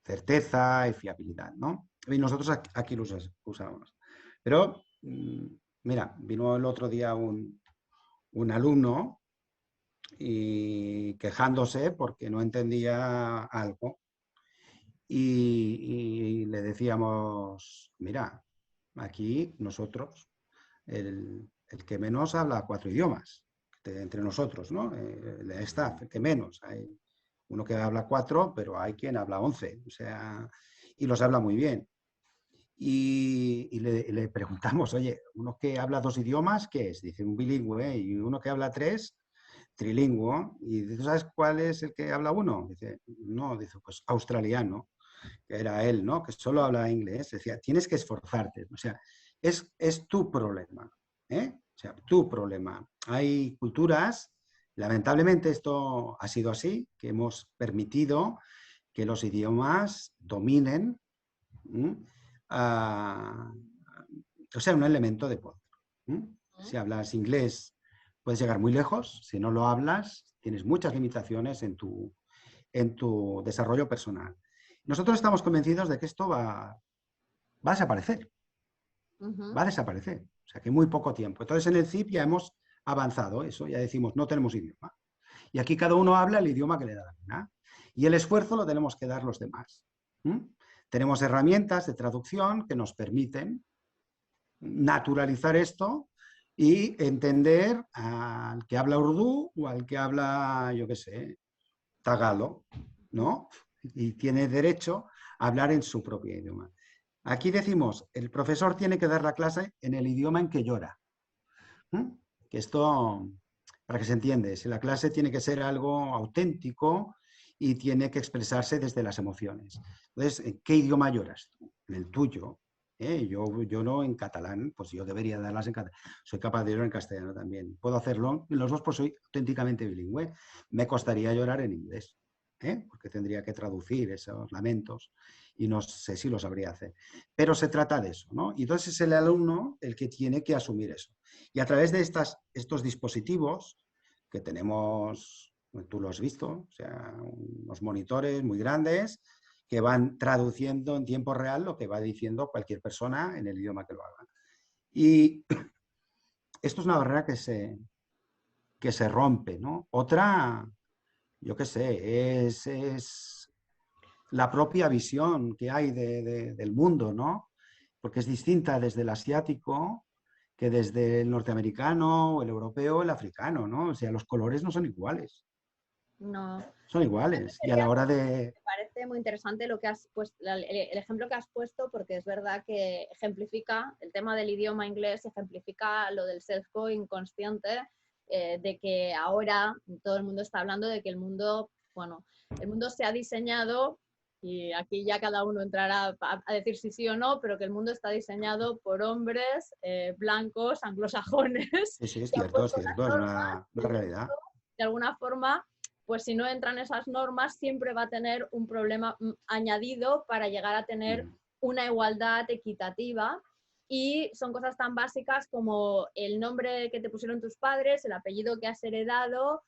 certeza y fiabilidad, ¿no? Y nosotros aquí lo usamos. Pero, mira, vino el otro día un alumno y quejándose porque no entendía algo. Y le decíamos, mira, aquí nosotros, el que menos habla 4 idiomas, entre nosotros, ¿no? El staff, el que menos. Hay uno que habla 4, pero hay quien habla 11, o sea, y los habla muy bien. Y le preguntamos, oye, uno que habla 2 idiomas, ¿qué es? Dice, un bilingüe, y uno que habla 3, trilingüe. ¿Y tú sabes cuál es el que habla 1? Dice, no, dice, pues australiano, que era él, ¿no? Que solo habla inglés. Decía, tienes que esforzarte, o sea, es tu problema, ¿eh? O sea, tu problema. Hay culturas, lamentablemente esto ha sido así, que hemos permitido que los idiomas dominen, o sea, un elemento de poder. Si hablas inglés, puedes llegar muy lejos. Si no lo hablas, tienes muchas limitaciones en tu desarrollo personal. Nosotros estamos convencidos de que esto va a desaparecer. Va a desaparecer. O sea que muy poco tiempo. Entonces en el CIP ya hemos avanzado eso, ya decimos, no tenemos idioma. Y aquí cada uno habla el idioma que le da la gana. Y el esfuerzo lo tenemos que dar los demás. Tenemos herramientas de traducción que nos permiten naturalizar esto y entender al que habla urdú o al que habla, yo qué sé, tagalo, ¿no? Y tiene derecho a hablar en su propio idioma. Aquí decimos, el profesor tiene que dar la clase en el idioma en que llora. Que esto, para que se entiende, si la clase tiene que ser algo auténtico y tiene que expresarse desde las emociones. Entonces, ¿en qué idioma lloras tú? En el tuyo. Yo lloro en catalán, pues yo debería darlas en catalán. Soy capaz de llorar en castellano también. Puedo hacerlo en los dos, pues soy auténticamente bilingüe. Me costaría llorar en inglés, porque tendría que traducir esos lamentos y no sé si lo sabría hacer. Pero se trata de eso, ¿no? Y entonces es el alumno el que tiene que asumir eso. Y a través de estos dispositivos que tenemos, tú lo has visto, o sea, unos monitores muy grandes que van traduciendo en tiempo real lo que va diciendo cualquier persona en el idioma que lo haga. Y esto es una barrera que se rompe, ¿no? Otra, yo qué sé, es la propia visión que hay del mundo, ¿no? Porque es distinta desde el asiático que desde el norteamericano, el europeo, el africano, ¿no? O sea, los colores no son iguales. No. Son iguales. Y a la hora de... Me parece muy interesante lo que has puesto, el ejemplo que has puesto, porque es verdad que ejemplifica el tema del idioma inglés, ejemplifica lo del sesgo inconsciente, de que ahora todo el mundo está hablando de que el mundo, bueno, el mundo se ha diseñado, y aquí ya cada uno entrará a decir si sí o no, pero que el mundo está diseñado por hombres blancos, anglosajones, Sí, sí, que han puesto es unas normas, una realidad. de alguna forma, pues si no entran esas normas, siempre va a tener un problema añadido para llegar a tener una igualdad equitativa. Y son cosas tan básicas como el nombre que te pusieron tus padres, el apellido que has heredado,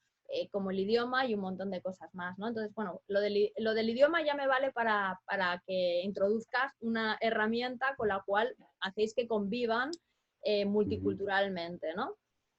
como el idioma y un montón de cosas más, ¿no? Entonces, bueno, lo del idioma ya me vale para que introduzcas una herramienta con la cual hacéis que convivan multiculturalmente, ¿no?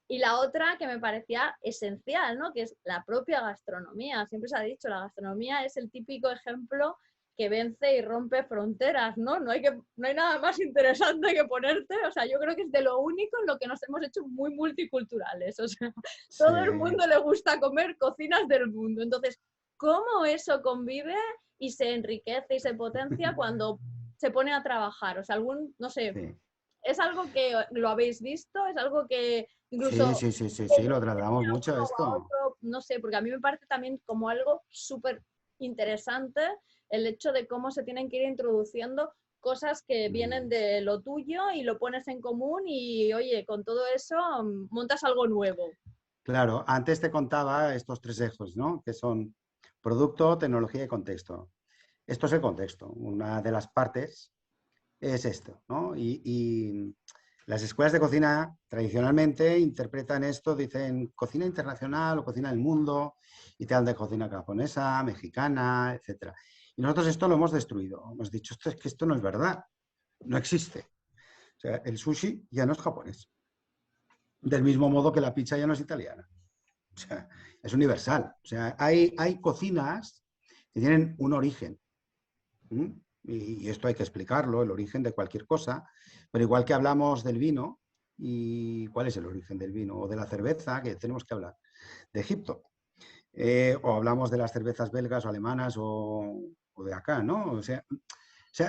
Y la otra que me parecía esencial, ¿no? Que es la propia gastronomía. Siempre se ha dicho, la gastronomía es el típico ejemplo que vence y rompe fronteras, ¿no? No hay nada más interesante que ponerte. O sea, yo creo que es de lo único en lo que nos hemos hecho muy multiculturales. O sea, Sí. todo el mundo le gusta comer cocinas del mundo. Entonces, ¿cómo eso convive y se enriquece y se potencia cuando se pone a trabajar? O sea, no sé, Sí. es algo que lo habéis visto, es algo que Sí, incluso sí, sí, sí, sí, lo tratamos a mucho uno o a esto. otro, no sé, porque a mí me parece también como algo súper interesante el hecho de cómo se tienen que ir introduciendo cosas que vienen de lo tuyo y lo pones en común y, oye, con todo eso montas algo nuevo. Claro, antes te contaba estos tres ejes, ¿no? Que son producto, tecnología y contexto. Esto es el contexto. Una de las partes es esto, ¿no? Y las escuelas de cocina tradicionalmente interpretan esto, dicen cocina internacional o cocina del mundo, y te hablan de cocina japonesa, mexicana, etc. Y nosotros esto lo hemos destruido. Hemos dicho, esto es que esto no es verdad, no existe. O sea, el sushi ya no es japonés. Del mismo modo que la pizza ya no es italiana. O sea, es universal. O sea, hay cocinas que tienen un origen. Y esto hay que explicarlo, el origen de cualquier cosa, pero igual que hablamos del vino, ¿y cuál es el origen del vino? O de la cerveza, que tenemos que hablar de Egipto. O hablamos de las cervezas belgas o alemanas o de acá, ¿no? O sea,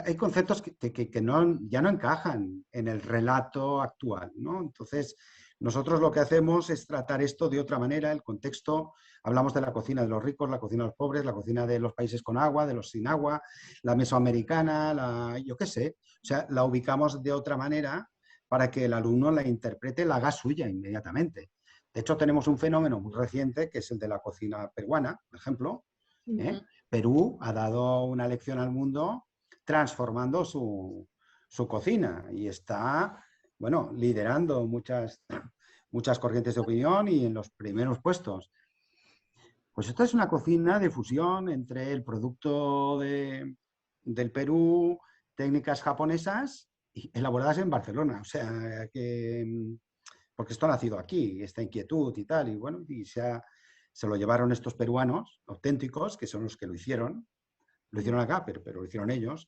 hay conceptos que no, ya no encajan en el relato actual, ¿no? Entonces, nosotros lo que hacemos es tratar esto de otra manera, el contexto, hablamos de la cocina de los ricos, la cocina de los pobres, la cocina de los países con agua, de los sin agua, la mesoamericana, yo qué sé, o sea, la ubicamos de otra manera para que el alumno la interprete, la haga suya inmediatamente. De hecho, tenemos un fenómeno muy reciente, que es el de la cocina peruana, por ejemplo. Perú ha dado una lección al mundo transformando su cocina y está, bueno, liderando muchas corrientes de opinión y en los primeros puestos. Pues esta es una cocina de fusión entre el producto del Perú, técnicas japonesas elaboradas en Barcelona, o sea, porque esto ha nacido aquí, esta inquietud y tal, y bueno, se lo llevaron estos peruanos auténticos, que son los que lo hicieron acá, pero lo hicieron ellos,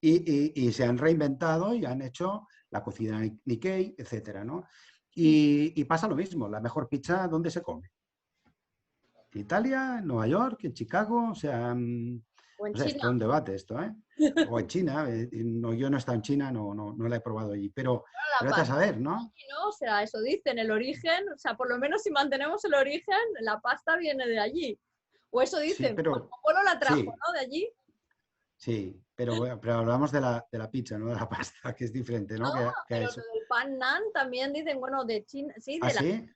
y se han reinventado y han hecho la cocina Nikkei, etcétera, ¿no? Y pasa lo mismo, la mejor pizza, ¿dónde se come? En Italia, en Nueva York, en Chicago, o sea, O en no sé, es China. todo un debate esto, ¿eh? O en China, no, yo no he estado en China, no la he probado allí, pero La vete a pasta, saber, ¿no? ¿no? O sea, eso dicen, el origen, o sea, por lo menos si mantenemos el origen, la pasta viene de allí. O eso Sí, dicen, pero Marco Polo la trajo, sí, ¿no? De allí. sí, pero, bueno, pero hablamos de la pizza, no de la pasta, que es diferente, ¿no? No, Que pero lo eso. del pan nan también dicen, bueno, de China, sí, ¿Ah, de la... sí?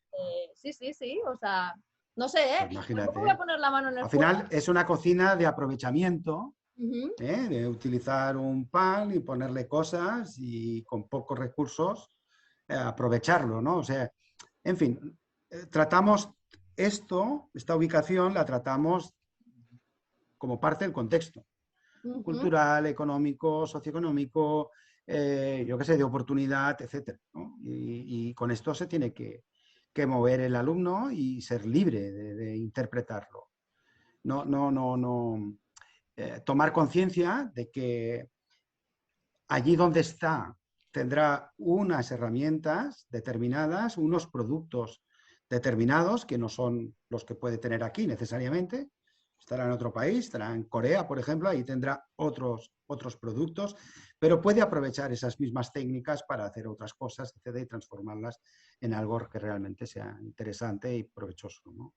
sí, sí, sí, o sea, no sé, ¿eh? Pues Tampoco voy a imagínate. poner la mano en el Al fuego. final es una cocina de aprovechamiento, Ujú. de utilizar un pan y ponerle cosas y con pocos recursos aprovecharlo, ¿no? O sea, en fin, tratamos esta ubicación la tratamos como parte del contexto Ujú. cultural, económico, socioeconómico, yo qué sé, de oportunidad, etcétera, ¿no? Y con esto se tiene que mover el alumno y ser libre de interpretarlo. No, tomar conciencia de que allí donde está tendrá unas herramientas determinadas, unos productos determinados que no son los que puede tener aquí necesariamente. Estará en otro país, estará en Corea, por ejemplo, ahí tendrá otros productos, pero puede aprovechar esas mismas técnicas para hacer otras cosas, etcétera, y transformarlas en algo que realmente sea interesante y provechoso, ¿no?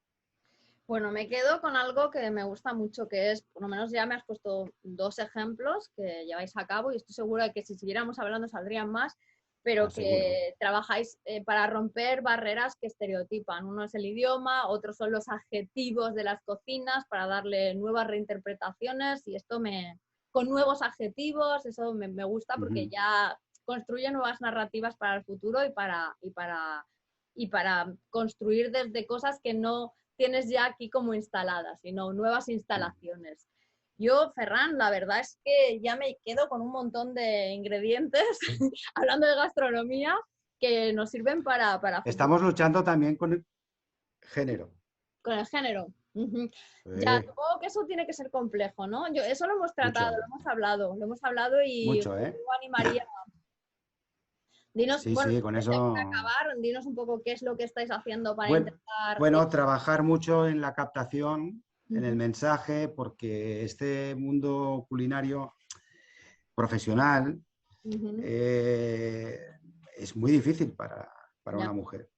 Bueno, me quedo con algo que me gusta mucho, que es, por lo menos ya me has puesto dos ejemplos que lleváis a cabo y estoy segura de que si siguiéramos hablando saldrían más, pero Seguro. que trabajáis para romper barreras que estereotipan. Uno es el idioma, otros son los adjetivos de las cocinas para darle nuevas reinterpretaciones y con nuevos adjetivos, eso me gusta Uh porque -huh. ya construye nuevas narrativas para el futuro y para construir desde cosas que no tienes ya aquí como instaladas, sino nuevas instalaciones. Yo, Ferran, la verdad es que ya me quedo con un montón de ingredientes, hablando de gastronomía, que nos sirven para futuro. Estamos luchando también con el género. Con el género. Uh-huh. Ya, supongo que eso tiene que ser complejo, ¿no? Eso lo hemos tratado, Mucho, lo hemos hablado y mucho, ¿eh? yo animaría. Dinos, Sí, bueno, sí, con antes de eso. acabar, dinos un poco qué es lo que estáis haciendo para Bueno, intentar... bueno, trabajar mucho en la captación, en el uh-huh, mensaje, porque este mundo culinario profesional uh-huh, eh, es muy difícil para ya. una mujer,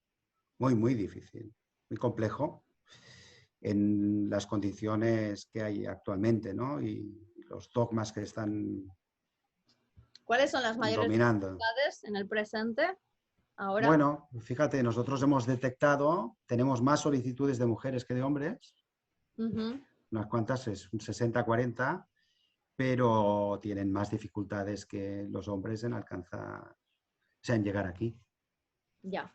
muy, muy difícil, muy complejo en las condiciones que hay actualmente, ¿no? Y los dogmas que están ¿Cuáles son las mayores dominando. dificultades en el presente ahora? Bueno, fíjate, nosotros hemos detectado, tenemos más solicitudes de mujeres que de hombres, Ujú. unas cuantas, es un 60-40, pero tienen más dificultades que los hombres en alcanzar, o sea, en llegar aquí. Ya.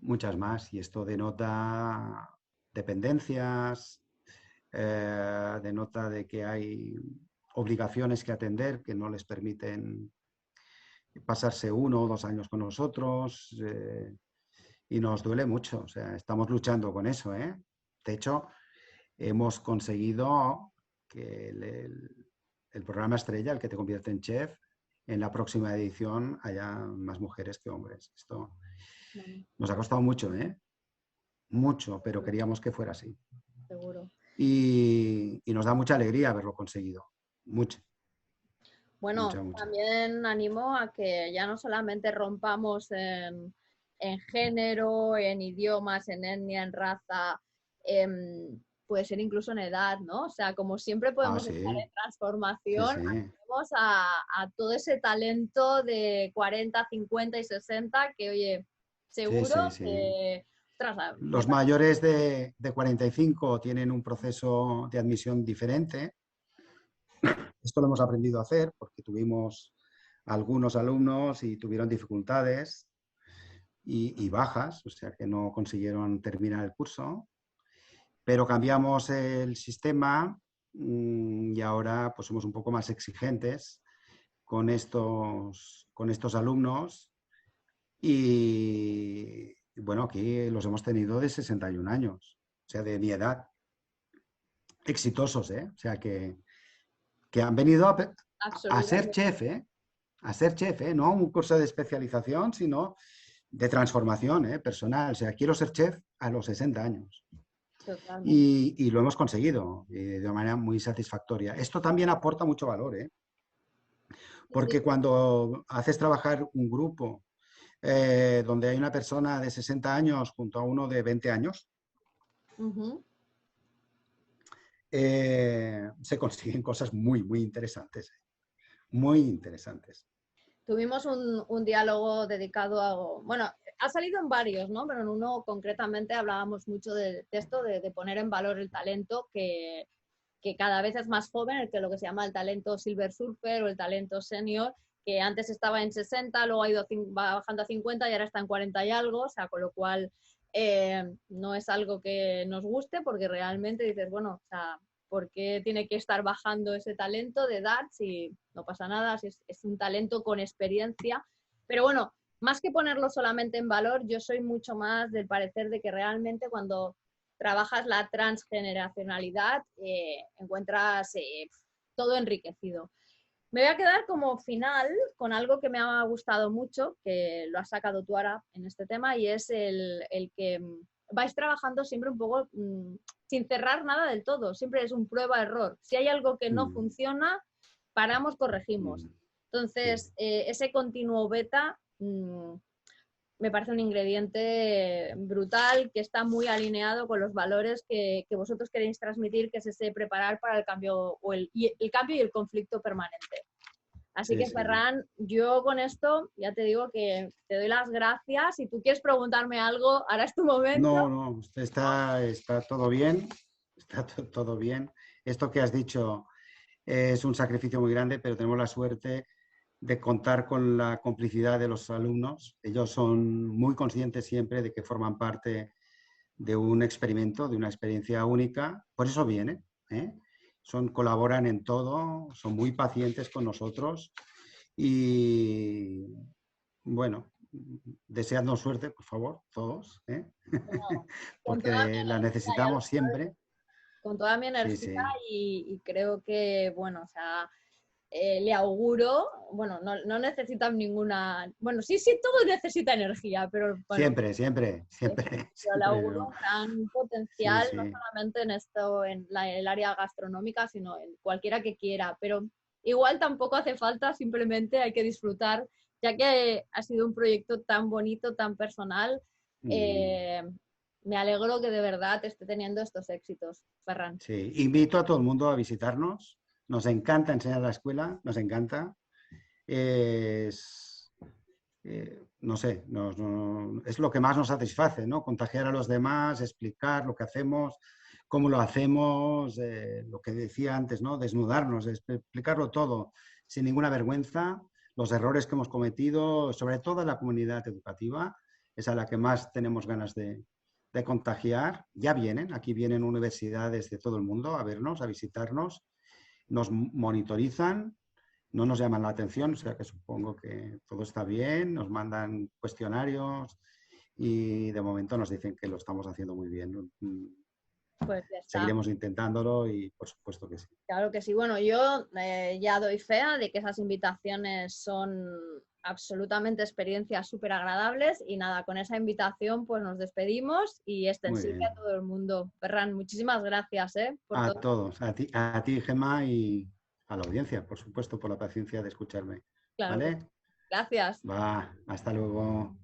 Muchas más, y esto denota dependencias, denota de que hay obligaciones que atender que no les permiten pasarse 1 o 2 años con nosotros, y nos duele mucho, o sea, estamos luchando con eso, ¿eh? De hecho, hemos conseguido que el programa estrella, el que te convierte en chef, en la próxima edición haya más mujeres que hombres. Esto Bueno, nos ha costado mucho, ¿eh? Mucho, pero queríamos que fuera así. seguro. Y nos da mucha alegría haberlo conseguido. Mucha, Bueno, mucha, mucha. también animo a que ya no solamente rompamos en género, en idiomas, en etnia, en raza, puede ser incluso en edad, ¿no? O sea, como siempre Ah, podemos estar sí, en sí, transformación, sí. animemos a todo ese talento de 40, 50 y 60 que, oye, Sí, seguro sí, sí. que, ostras, me Los parece. mayores de 45 tienen un proceso de admisión diferente. Esto lo hemos aprendido a hacer porque tuvimos algunos alumnos y tuvieron dificultades y bajas, o sea que no consiguieron terminar el curso, pero cambiamos el sistema y ahora pues somos un poco más exigentes con estos alumnos y bueno, aquí los hemos tenido de 61 años, o sea, de mi edad, exitosos, ¿eh? O sea, que han venido a ser Absolutamente. chef, ¿eh? A ser chef, ¿eh? No un curso de especialización, sino de transformación, ¿eh? Personal. O sea, quiero ser chef a los 60 años. Totalmente. Y lo hemos conseguido de una manera muy satisfactoria. Esto también aporta mucho valor, ¿eh? Sí, Porque cuando haces trabajar un grupo donde hay una persona de 60 años junto a uno de 20 años, ujú. se consiguen cosas muy, muy interesantes. Muy interesantes. Tuvimos un diálogo dedicado a, bueno, ha salido en varios, ¿no? Pero en uno concretamente hablábamos mucho de esto, de poner en valor el talento que cada vez es más joven, el que lo que se llama el talento silver surfer o el talento senior, que antes estaba en 60, luego ha ido va bajando a 50 y ahora está en 40 y algo, o sea, con lo cual no es algo que nos guste porque realmente dices, bueno, o sea, ¿por qué tiene que estar bajando ese talento de edad si no pasa nada, si es un talento con experiencia? Pero bueno, más que ponerlo solamente en valor, yo soy mucho más del parecer de que realmente cuando trabajas la transgeneracionalidad, encuentras todo enriquecido. Me voy a quedar como final con algo que me ha gustado mucho, que lo has sacado tú ahora en este tema, y es el que vais trabajando siempre un poco sin cerrar nada del todo, siempre es un prueba-error. Si hay algo que no Mm, funciona, paramos, corregimos. mm, sí. Entonces, ese continuo beta me parece un ingrediente brutal que está muy alineado con los valores que vosotros queréis transmitir, que es ese preparar para el cambio o el cambio y el conflicto permanente. Así Sí, que, sí. Ferran, yo con esto ya te digo que te doy las gracias. Si tú quieres preguntarme algo, ahora es tu momento. No, no, está todo bien, está todo bien. Esto que has dicho es un sacrificio muy grande, pero tenemos la suerte de contar con la complicidad de los alumnos. Ellos son muy conscientes siempre de que forman parte de un experimento, de una experiencia única. Por eso vienen, ¿eh? Colaboran en todo, son muy pacientes con nosotros y bueno, deseando suerte, por favor, todos, ¿eh? Con toda mi Porque la energía, ya lo necesitamos sabes, siempre. con toda mi Sí, energía sí. y creo que, bueno, o sea, le auguro, bueno, no necesitan ninguna, bueno, sí, sí, todo necesita energía, pero bueno, Siempre, siempre, yo siempre, le siempre. auguro ¿No? un gran Sí, potencial, no sí. solamente en esto, en el área gastronómica, sino en cualquiera que quiera, pero igual tampoco hace falta, simplemente hay que disfrutar, ya que ha sido un proyecto tan bonito, tan personal. Mm, eh, Me alegro que de verdad esté teniendo estos éxitos, Ferran. sí. Invito a todo el mundo a visitarnos. Nos encanta enseñar la escuela, nos encanta. Es, no sé, es lo que más nos satisface, ¿no? Contagiar a los demás, explicar lo que hacemos, cómo lo hacemos, lo que decía antes, ¿no? Desnudarnos, explicarlo todo sin ninguna vergüenza, los errores que hemos cometido, sobre todo en la comunidad educativa, es a la que más tenemos ganas de contagiar. Ya vienen, aquí vienen universidades de todo el mundo a vernos, a visitarnos, nos monitorizan, no nos llaman la atención, o sea que supongo que todo está bien, nos mandan cuestionarios y de momento nos dicen que lo estamos haciendo muy bien. Pues ya está. Seguiremos intentándolo y por supuesto que sí. Claro que sí. Bueno, yo ya doy fea de que esas invitaciones son absolutamente experiencias súper agradables y nada, con esa invitación pues nos despedimos y Muy extensible a bien. todo el mundo. Ferran, muchísimas gracias por A todo. todos, a ti, Gemma, y a la audiencia, por supuesto, por la paciencia de escucharme. Claro que sí. ¿Vale? Gracias. Va, hasta luego.